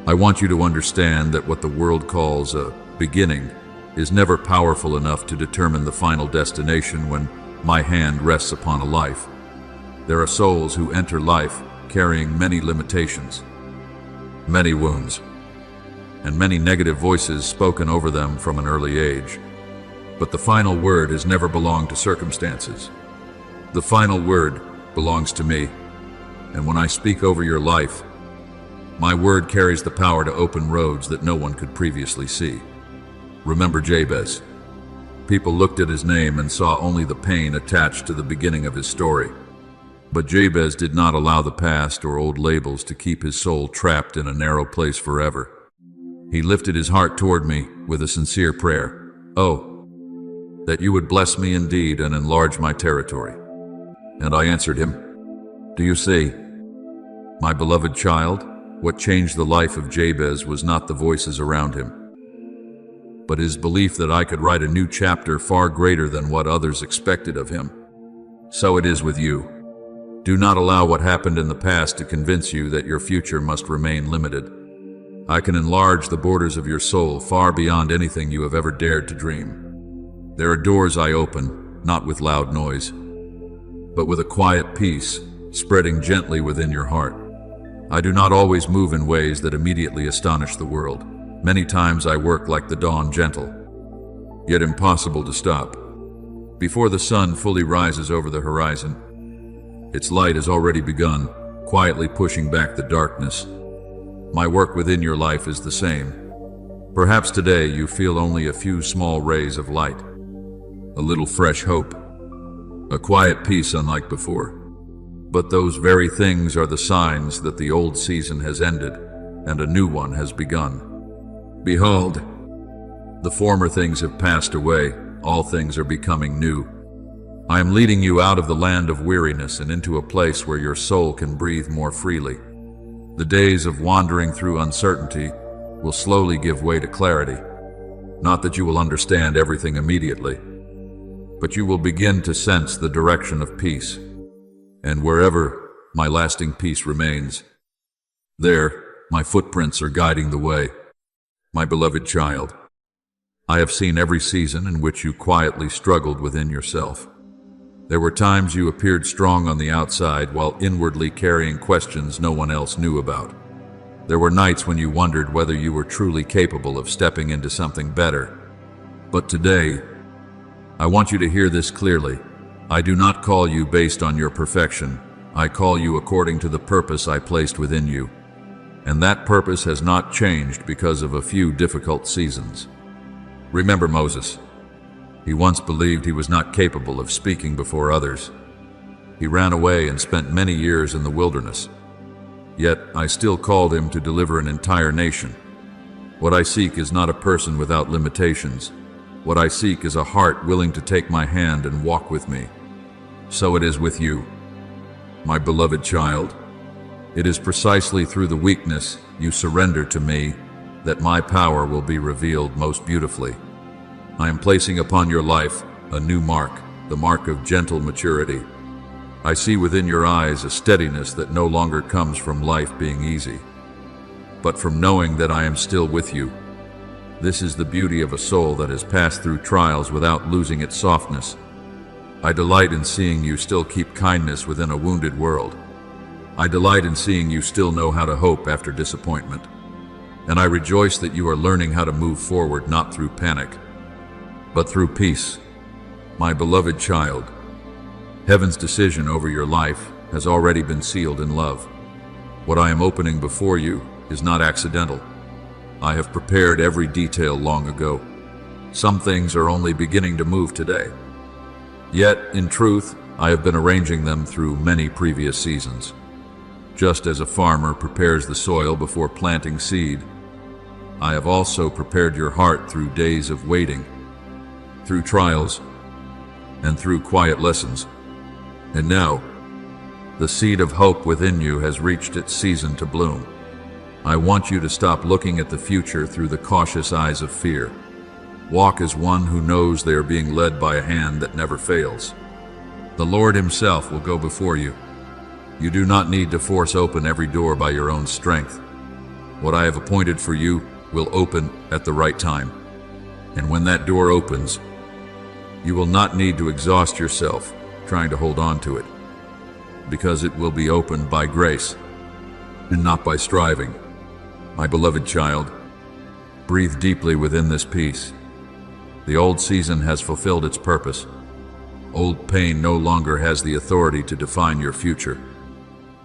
I want you to understand that what the world calls a beginning is never powerful enough to determine the final destination when my hand rests upon a life. There are souls who enter life carrying many limitations, many wounds, and many negative voices spoken over them from an early age. But the final word has never belonged to circumstances. The final word belongs to me, and when I speak over your life, my word carries the power to open roads that no one could previously see. Remember Jabez. People looked at his name and saw only the pain attached to the beginning of his story. But Jabez did not allow the past or old labels to keep his soul trapped in a narrow place forever. He lifted his heart toward me with a sincere prayer. "Oh, that you would bless me indeed and enlarge my territory." And I answered him, "Do you see, my beloved child, what changed the life of Jabez was not the voices around him, but his belief that I could write a new chapter far greater than what others expected of him. So it is with you. Do not allow what happened in the past to convince you that your future must remain limited. I can enlarge the borders of your soul far beyond anything you have ever dared to dream. There are doors I open, not with loud noise, but with a quiet peace spreading gently within your heart. I do not always move in ways that immediately astonish the world. Many times I work like the dawn, gentle, yet impossible to stop. Before the sun fully rises over the horizon, its light has already begun, quietly pushing back the darkness. My work within your life is the same. Perhaps today you feel only a few small rays of light, a little fresh hope, a quiet peace unlike before. But those very things are the signs that the old season has ended and a new one has begun. Behold, the former things have passed away, all things are becoming new. I am leading you out of the land of weariness and into a place where your soul can breathe more freely. The days of wandering through uncertainty will slowly give way to clarity. Not that you will understand everything immediately, but you will begin to sense the direction of peace. And wherever my lasting peace remains, there my footprints are guiding the way. My beloved child, I have seen every season in which you quietly struggled within yourself. There were times you appeared strong on the outside while inwardly carrying questions no one else knew about. There were nights when you wondered whether you were truly capable of stepping into something better. But today, I want you to hear this clearly. I do not call you based on your perfection. I call you according to the purpose I placed within you. And that purpose has not changed because of a few difficult seasons. Remember Moses. He once believed he was not capable of speaking before others. He ran away and spent many years in the wilderness. Yet I still called him to deliver an entire nation. What I seek is not a person without limitations. What I seek is a heart willing to take my hand and walk with me. So it is with you, my beloved child. It is precisely through the weakness you surrender to me that my power will be revealed most beautifully. I am placing upon your life a new mark, the mark of gentle maturity. I see within your eyes a steadiness that no longer comes from life being easy, but from knowing that I am still with you. This is the beauty of a soul that has passed through trials without losing its softness. I delight in seeing you still keep kindness within a wounded world. I delight in seeing you still know how to hope after disappointment. And I rejoice that you are learning how to move forward not through panic, but through peace. My beloved child, heaven's decision over your life has already been sealed in love. What I am opening before you is not accidental. I have prepared every detail long ago. Some things are only beginning to move today. Yet, in truth, I have been arranging them through many previous seasons. Just as a farmer prepares the soil before planting seed, I have also prepared your heart through days of waiting, through trials, and through quiet lessons. And now, the seed of hope within you has reached its season to bloom. I want you to stop looking at the future through the cautious eyes of fear. Walk as one who knows they are being led by a hand that never fails. The Lord Himself will go before you. You do not need to force open every door by your own strength. What I have appointed for you will open at the right time. And when that door opens, you will not need to exhaust yourself trying to hold on to it, because it will be opened by grace and not by striving. My beloved child, breathe deeply within this peace. The old season has fulfilled its purpose. Old pain no longer has the authority to define your future.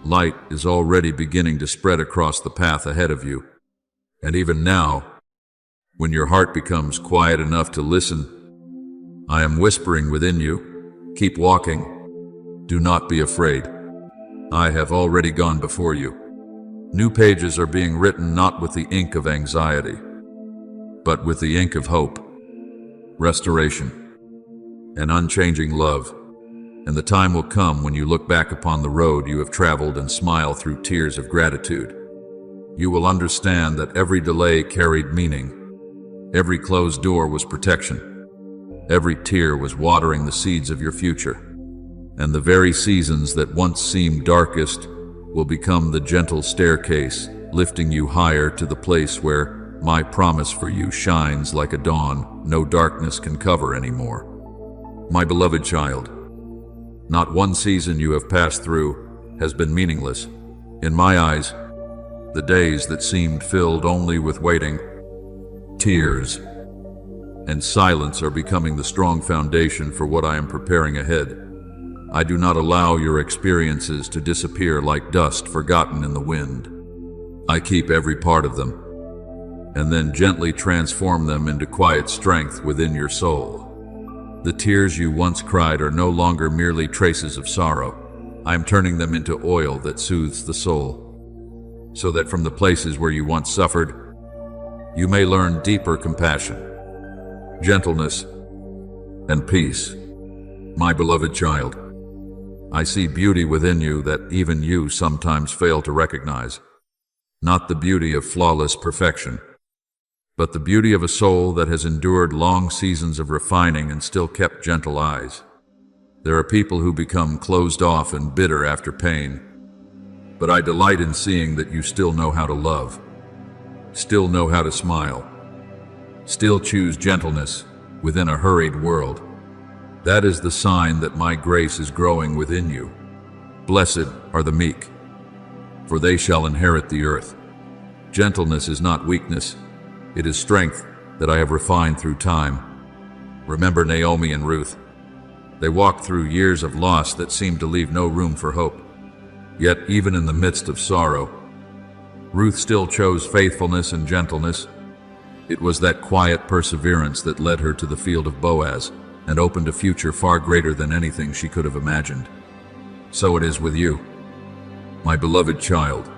Light is already beginning to spread across the path ahead of you. And even now, When your heart becomes quiet enough to listen, I am whispering within you, keep walking. Do not be afraid. I have already gone before you. New pages are being written not with the ink of anxiety, but with the ink of hope, restoration, and unchanging love. And the time will come when you look back upon the road you have traveled and smile through tears of gratitude. You will understand that every delay carried meaning. Every closed door was protection. Every tear was watering the seeds of your future. And the very seasons that once seemed darkest will become the gentle staircase, lifting you higher to the place where my promise for you shines like a dawn no darkness can cover anymore. My beloved child, not one season you have passed through has been meaningless. In my eyes, the days that seemed filled only with waiting, tears, and silence are becoming the strong foundation for what I am preparing ahead. I do not allow your experiences to disappear like dust forgotten in the wind. I keep every part of them, and then gently transform them into quiet strength within your soul. The tears you once cried are no longer merely traces of sorrow. I am turning them into oil that soothes the soul, so that from the places where you once suffered, you may learn deeper compassion, gentleness, and peace. My beloved child, I see beauty within you that even you sometimes fail to recognize. Not the beauty of flawless perfection, but the beauty of a soul that has endured long seasons of refining and still kept gentle eyes. There are people who become closed off and bitter after pain, but I delight in seeing that you still know how to love, still know how to smile, still choose gentleness within a hurried world. That is the sign that my grace is growing within you. Blessed are the meek, for they shall inherit the earth. Gentleness is not weakness, it is strength that I have refined through time. Remember Naomi and Ruth. They walked through years of loss that seemed to leave no room for hope. Yet even in the midst of sorrow, Ruth still chose faithfulness and gentleness. It was that quiet perseverance that led her to the field of Boaz and opened a future far greater than anything she could have imagined. So it is with you, my beloved child.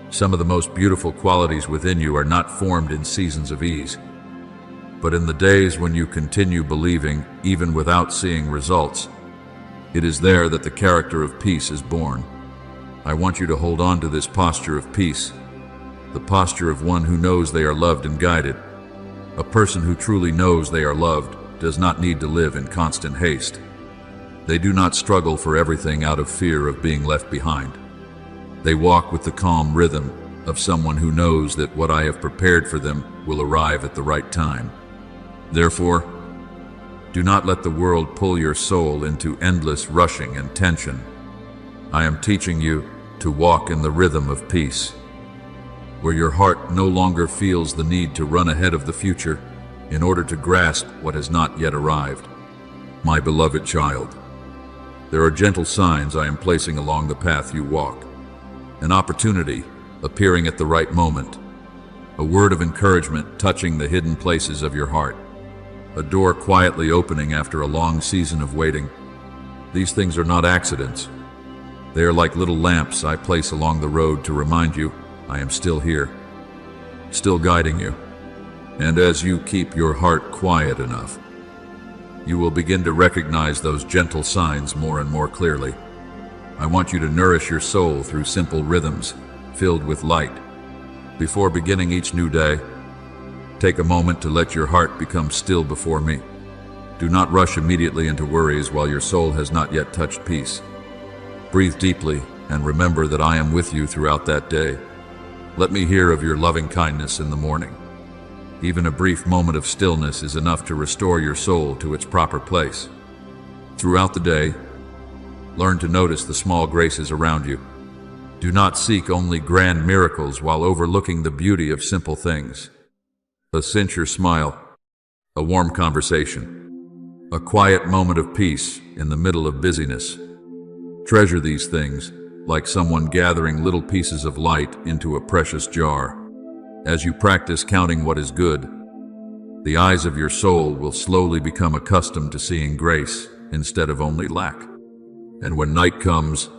Some of the most beautiful qualities within you are not formed in seasons of ease, but in the days when you continue believing even without seeing results. It is there that the character of peace is born. I want you to hold on to this posture of peace, the posture of one who knows they are loved and guided. A person who truly knows they are loved does not need to live in constant haste. They do not struggle for everything out of fear of being left behind. They walk with the calm rhythm of someone who knows that what I have prepared for them will arrive at the right time. Therefore, do not let the world pull your soul into endless rushing and tension. I am teaching you to walk in the rhythm of peace, where your heart no longer feels the need to run ahead of the future in order to grasp what has not yet arrived. My beloved child, there are gentle signs I am placing along the path you walk. An opportunity appearing at the right moment. A word of encouragement touching the hidden places of your heart. A door quietly opening after a long season of waiting. These things are not accidents. They are like little lamps I place along the road to remind you I am still here, still guiding you. And as you keep your heart quiet enough, you will begin to recognize those gentle signs more and more clearly. I want you to nourish your soul through simple rhythms filled with light. Before beginning each new day, take a moment to let your heart become still before me. Do not rush immediately into worries while your soul has not yet touched peace. Breathe deeply and remember that I am with you throughout that day. Let me hear of your loving kindness in the morning. Even a brief moment of stillness is enough to restore your soul to its proper place. Throughout the day, learn to notice the small graces around you. Do not seek only grand miracles while overlooking the beauty of simple things. A sincere smile, a warm conversation, a quiet moment of peace in the middle of busyness. Treasure these things like someone gathering little pieces of light into a precious jar. As you practice counting what is good, The eyes of your soul will slowly become accustomed to seeing grace instead of only lack. And when night comes,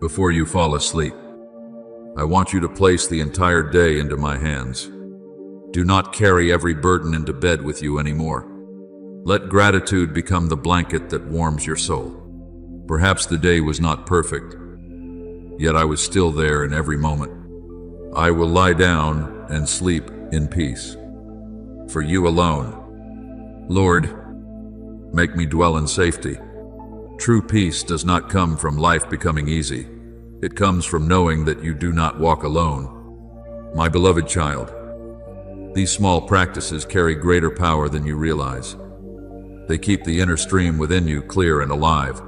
before you fall asleep, I want you to place the entire day into my hands. Do not carry every burden into bed with you anymore. Let gratitude become the blanket that warms your soul. Perhaps the day was not perfect, yet I was still there in every moment. I will lie down and sleep in peace. For you alone. Lord, make me dwell in safety. True peace does not come from life becoming easy. It comes from knowing that you do not walk alone. My beloved child, these small practices carry greater power than you realize. They keep the inner stream within you clear and alive.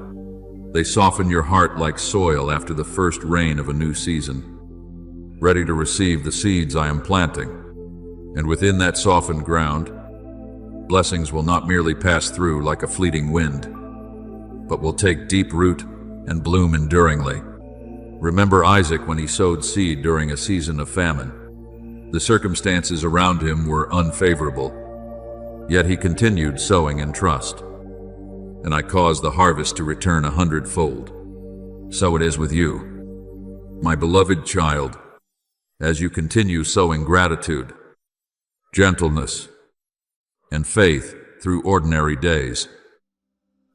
They soften your heart like soil after the first rain of a new season, ready to receive the seeds I am planting. And within that softened ground, blessings will not merely pass through like a fleeting wind, but will take deep root and bloom enduringly. Remember Isaac when he sowed seed during a season of famine. The circumstances around him were unfavorable, yet he continued sowing in trust. And I caused the harvest to return 100-fold. So it is with you, my beloved child, as you continue sowing gratitude, gentleness, and faith through ordinary days.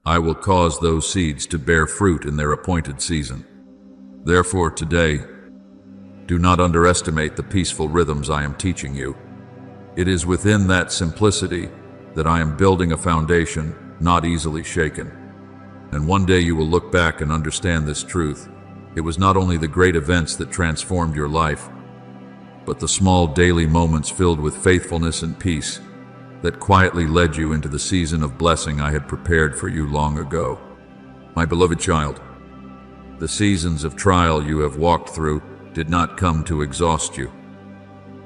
I will cause those seeds to bear fruit in their appointed season. Therefore today, do not underestimate the peaceful rhythms I am teaching you. It is within that simplicity that I am building a foundation not easily shaken. And one day you will look back and understand this truth. It was not only the great events that transformed your life, but the small daily moments filled with faithfulness and peace that quietly led you into the season of blessing I had prepared for you long ago. My beloved child, the seasons of trial you have walked through did not come to exhaust you,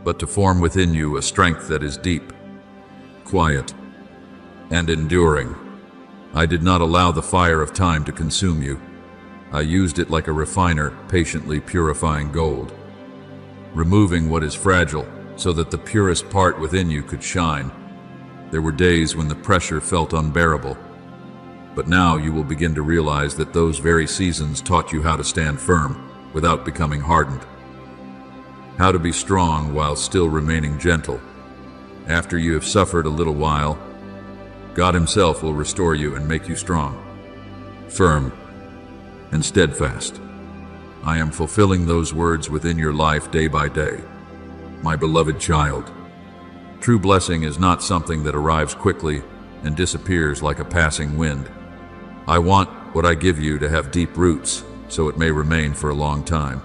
but to form within you a strength that is deep, quiet, and enduring. I did not allow the fire of time to consume you. I used it like a refiner patiently purifying gold, removing what is fragile so that the purest part within you could shine. There were days when the pressure felt unbearable, but now you will begin to realize that those very seasons taught you how to stand firm without becoming hardened, how to be strong while still remaining gentle. After you have suffered a little while, God Himself will restore you and make you strong, firm, and steadfast. I am fulfilling those words within your life day by day. My beloved child, true blessing is not something that arrives quickly and disappears like a passing wind. I want what I give you to have deep roots so it may remain for a long time.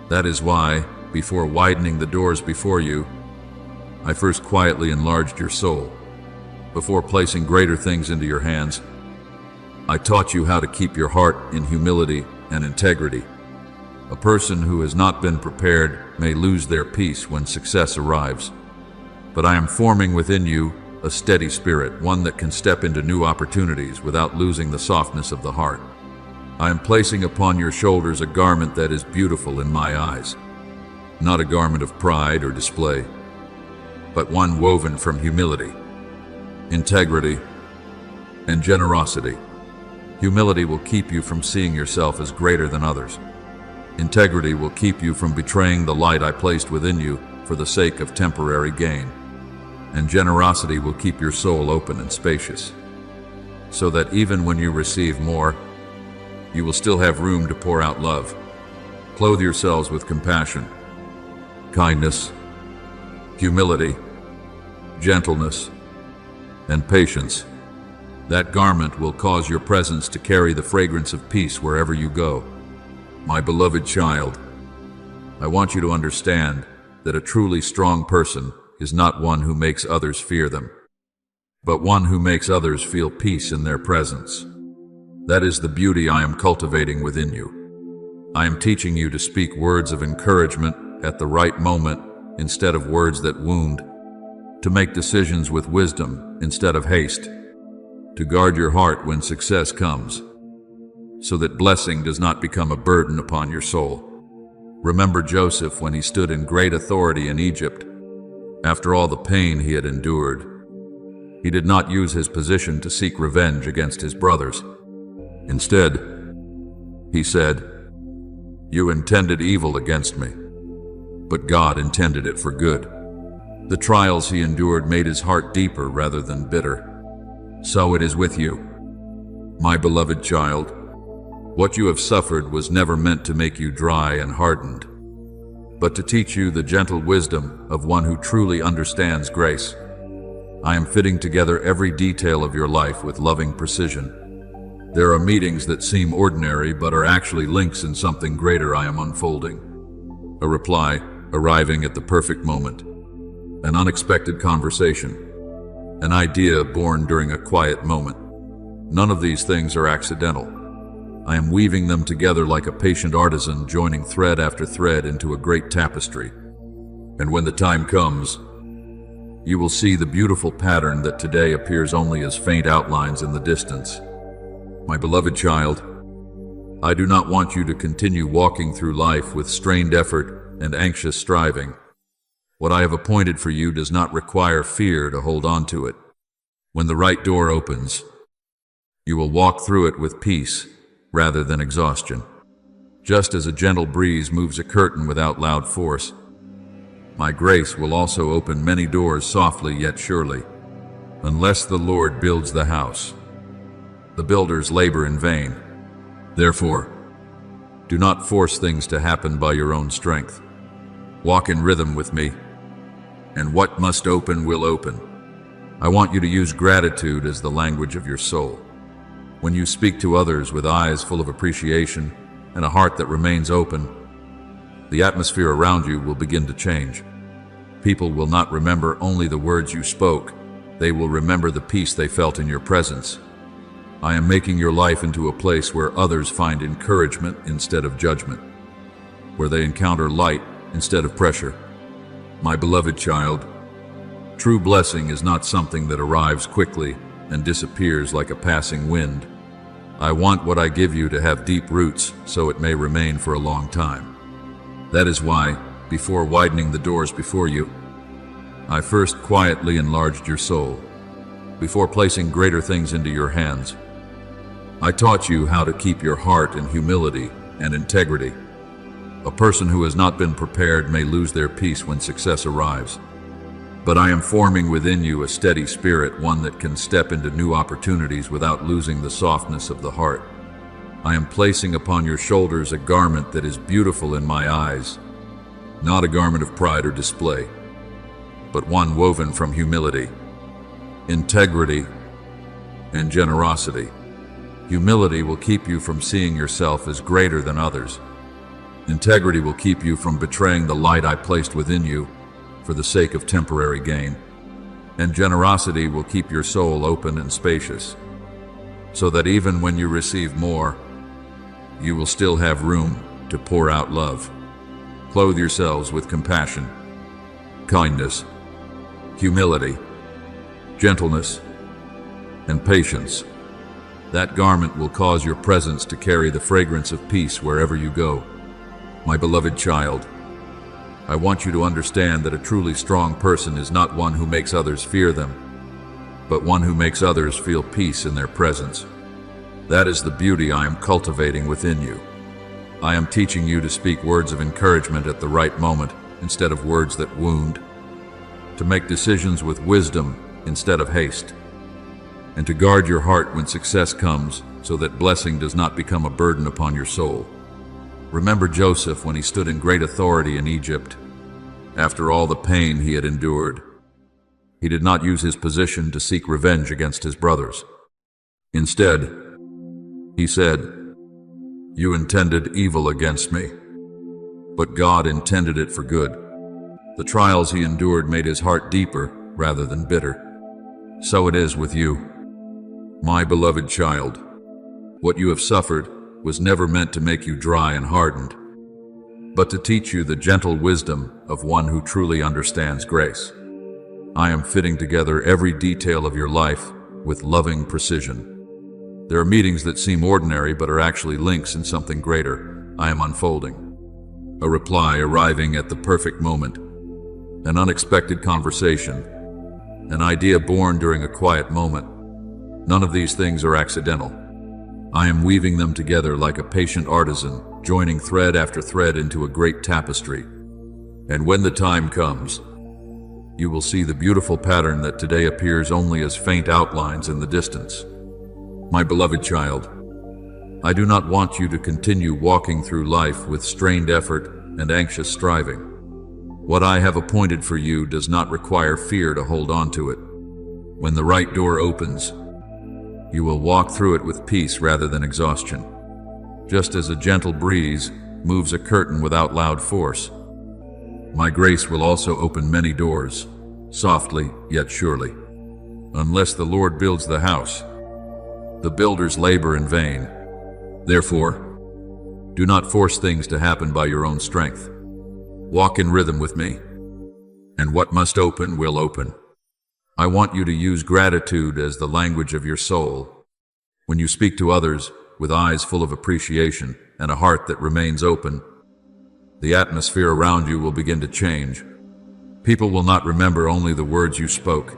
That is why, before widening the doors before you, I first quietly enlarged your soul. Before placing greater things into your hands, I taught you how to keep your heart in humility and integrity. A person who has not been prepared may lose their peace when success arrives. But I am forming within you a steady spirit, one that can step into new opportunities without losing the softness of the heart. I am placing upon your shoulders a garment that is beautiful in my eyes, not a garment of pride or display, but one woven from humility, integrity, and generosity. Humility will keep you from seeing yourself as greater than others. Integrity will keep you from betraying the light I placed within you for the sake of temporary gain. And generosity will keep your soul open and spacious, so that even when you receive more, you will still have room to pour out love. Clothe yourselves with compassion, kindness, humility, gentleness, and patience. That garment will cause your presence to carry the fragrance of peace wherever you go. My beloved child, I want you to understand that a truly strong person is not one who makes others fear them, but one who makes others feel peace in their presence. That is the beauty I am cultivating within you. I am teaching you to speak words of encouragement at the right moment instead of words that wound, to make decisions with wisdom instead of haste, to guard your heart when success comes, so that blessing does not become a burden upon your soul. Remember Joseph when he stood in great authority in Egypt. After all the pain he had endured, he did not use his position to seek revenge against his brothers. Instead, he said, "You intended evil against me, but God intended it for good." The trials he endured made his heart deeper rather than bitter. So it is with you, my beloved child. What you have suffered was never meant to make you dry and hardened, but to teach you the gentle wisdom of one who truly understands grace. I am fitting together every detail of your life with loving precision. There are meetings that seem ordinary but are actually links in something greater I am unfolding. A reply arriving at the perfect moment. An unexpected conversation. An idea born during a quiet moment. None of these things are accidental. I am weaving them together like a patient artisan joining thread after thread into a great tapestry. And when the time comes, you will see the beautiful pattern that today appears only as faint outlines in the distance. My beloved child, I do not want you to continue walking through life with strained effort and anxious striving. What I have appointed for you does not require fear to hold on to it. When the right door opens, you will walk through it with peace rather than exhaustion. Just as a gentle breeze moves a curtain without loud force, my grace will also open many doors softly yet surely. Unless the Lord builds the house, the builders labor in vain. Therefore, do not force things to happen by your own strength. Walk in rhythm with me, and what must open will open. I want you to use gratitude as the language of your soul. When you speak to others with eyes full of appreciation and a heart that remains open, the atmosphere around you will begin to change. People will not remember only the words you spoke, they will remember the peace they felt in your presence. I am making your life into a place where others find encouragement instead of judgment, where they encounter light instead of pressure. My beloved child, true blessing is not something that arrives quickly and disappears like a passing wind. I want what I give you to have deep roots so it may remain for a long time. That is why, before widening the doors before you, I first quietly enlarged your soul. Before placing greater things into your hands, I taught you how to keep your heart in humility and integrity. A person who has not been prepared may lose their peace when success arrives. But I am forming within you a steady spirit, one that can step into new opportunities without losing the softness of the heart. I am placing upon your shoulders a garment that is beautiful in my eyes, not a garment of pride or display, but one woven from humility, integrity, and generosity. Humility will keep you from seeing yourself as greater than others. Integrity will keep you from betraying the light I placed within you for the sake of temporary gain. And generosity will keep your soul open and spacious, so that even when you receive more, you will still have room to pour out love. Clothe yourselves with compassion, kindness, humility, gentleness, and patience. That garment will cause your presence to carry the fragrance of peace wherever you go. My beloved child, I want you to understand that a truly strong person is not one who makes others fear them, but one who makes others feel peace in their presence. That is the beauty I am cultivating within you. I am teaching you to speak words of encouragement at the right moment instead of words that wound, to make decisions with wisdom instead of haste, and to guard your heart when success comes so that blessing does not become a burden upon your soul. Remember Joseph when he stood in great authority in Egypt. After all the pain he had endured, he did not use his position to seek revenge against his brothers. Instead, he said, "You intended evil against me, but God intended it for good." The trials he endured made his heart deeper rather than bitter. So it is with you, my beloved child. What you have suffered was never meant to make you dry and hardened, but to teach you the gentle wisdom of one who truly understands grace. I am fitting together every detail of your life with loving precision. There are meetings that seem ordinary but are actually links in something greater I am unfolding. A reply arriving at the perfect moment. an unexpected conversation, an idea born during a quiet moment. None of these things are accidental. I am weaving them together like a patient artisan, joining thread after thread into a great tapestry. And when the time comes, you will see the beautiful pattern that today appears only as faint outlines in the distance. My beloved child, I do not want you to continue walking through life with strained effort and anxious striving. What I have appointed for you does not require fear to hold on to it. When the right door opens, you will walk through it with peace rather than exhaustion. Just as a gentle breeze moves a curtain without loud force, my grace will also open many doors, softly yet surely. Unless the Lord builds the house, the builders labor in vain. Therefore, do not force things to happen by your own strength. Walk in rhythm with me, and what must open will open. I want you to use gratitude as the language of your soul. When you speak to others with eyes full of appreciation and a heart that remains open, the atmosphere around you will begin to change. People will not remember only the words you spoke.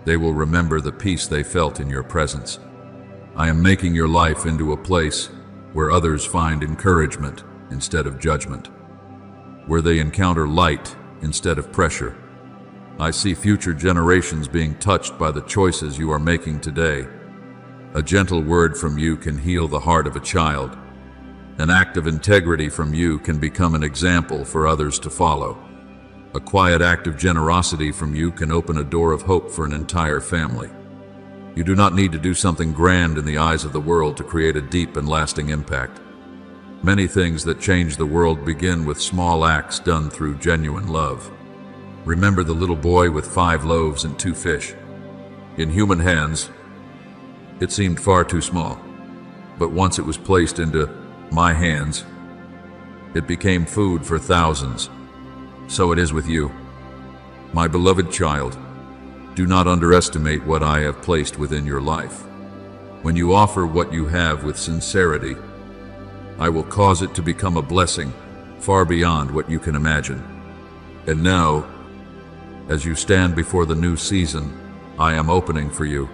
They will remember the peace they felt in your presence. I am making your life into a place where others find encouragement instead of judgment, where they encounter light instead of pressure. I see future generations being touched by the choices you are making today. A gentle word from you can heal the heart of a child. An act of integrity from you can become an example for others to follow. A quiet act of generosity from you can open a door of hope for an entire family. You do not need to do something grand in the eyes of the world to create a deep and lasting impact. Many things that change the world begin with small acts done through genuine love. Remember the little boy with 5 loaves and 2 fish. In human hands, it seemed far too small, but once it was placed into my hands, it became food for thousands. So it is with you. My beloved child, do not underestimate what I have placed within your life. When you offer what you have with sincerity, I will cause it to become a blessing far beyond what you can imagine. And now, as you stand before the new season I am opening for you,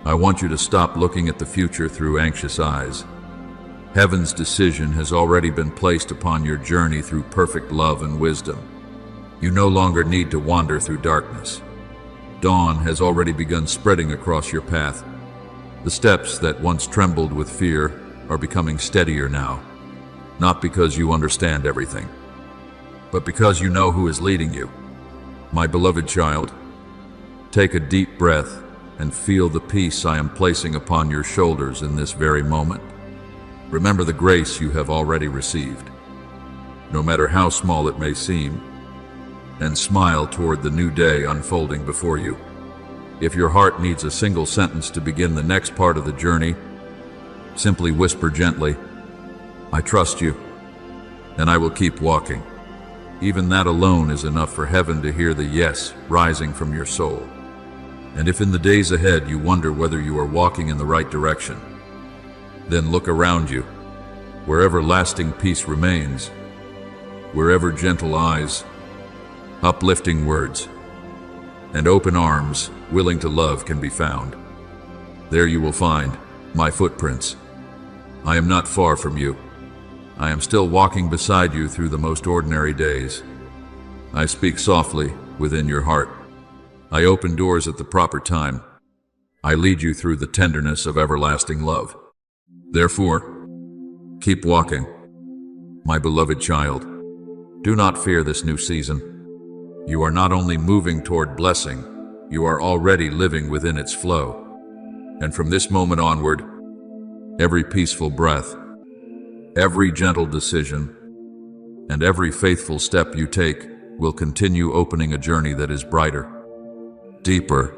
I want you to stop looking at the future through anxious eyes. Heaven's decision has already been placed upon your journey through perfect love and wisdom. You no longer need to wander through darkness. Dawn has already begun spreading across your path. The steps that once trembled with fear are becoming steadier now, not because you understand everything, but because you know who is leading you. My beloved child, take a deep breath and feel the peace I am placing upon your shoulders in this very moment. Remember the grace you have already received, no matter how small it may seem, and smile toward the new day unfolding before you. If your heart needs a single sentence to begin the next part of the journey, simply whisper gently, "I trust you, and I will keep walking." Even that alone is enough for heaven to hear the yes rising from your soul. And if in the days ahead you wonder whether you are walking in the right direction, then look around you. Wherever lasting peace remains, wherever gentle eyes, uplifting words, and open arms willing to love can be found, there you will find my footprints. I am not far from you. I am still walking beside you through the most ordinary days. I speak softly within your heart. I open doors at the proper time. I lead you through the tenderness of everlasting love. Therefore, keep walking, my beloved child. Do not fear this new season. You are not only moving toward blessing, you are already living within its flow. And from this moment onward, every peaceful breath, every gentle decision, and every faithful step you take will continue opening a journey that is brighter, deeper,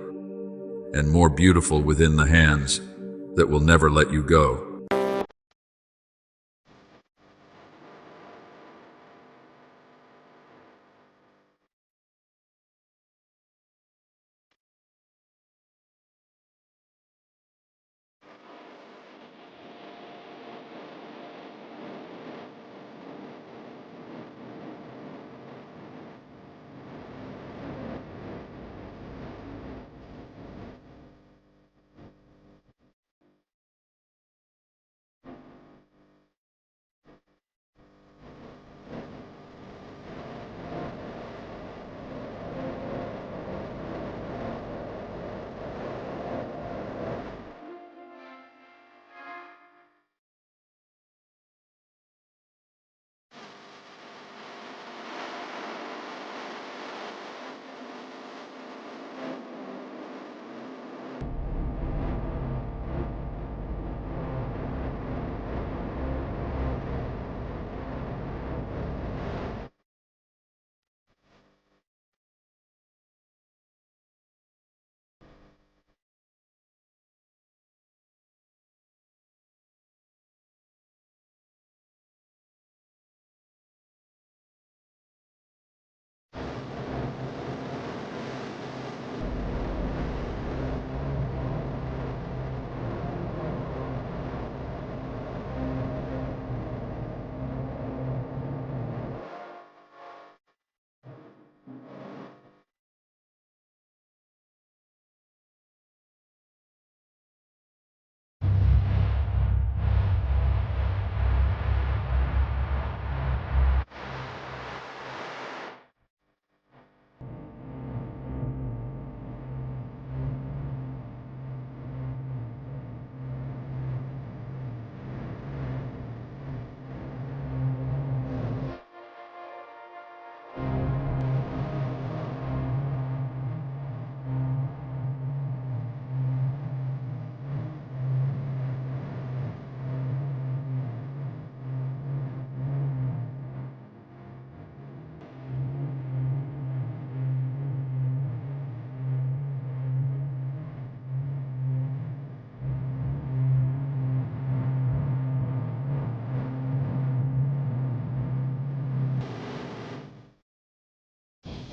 and more beautiful within the hands that will never let you go.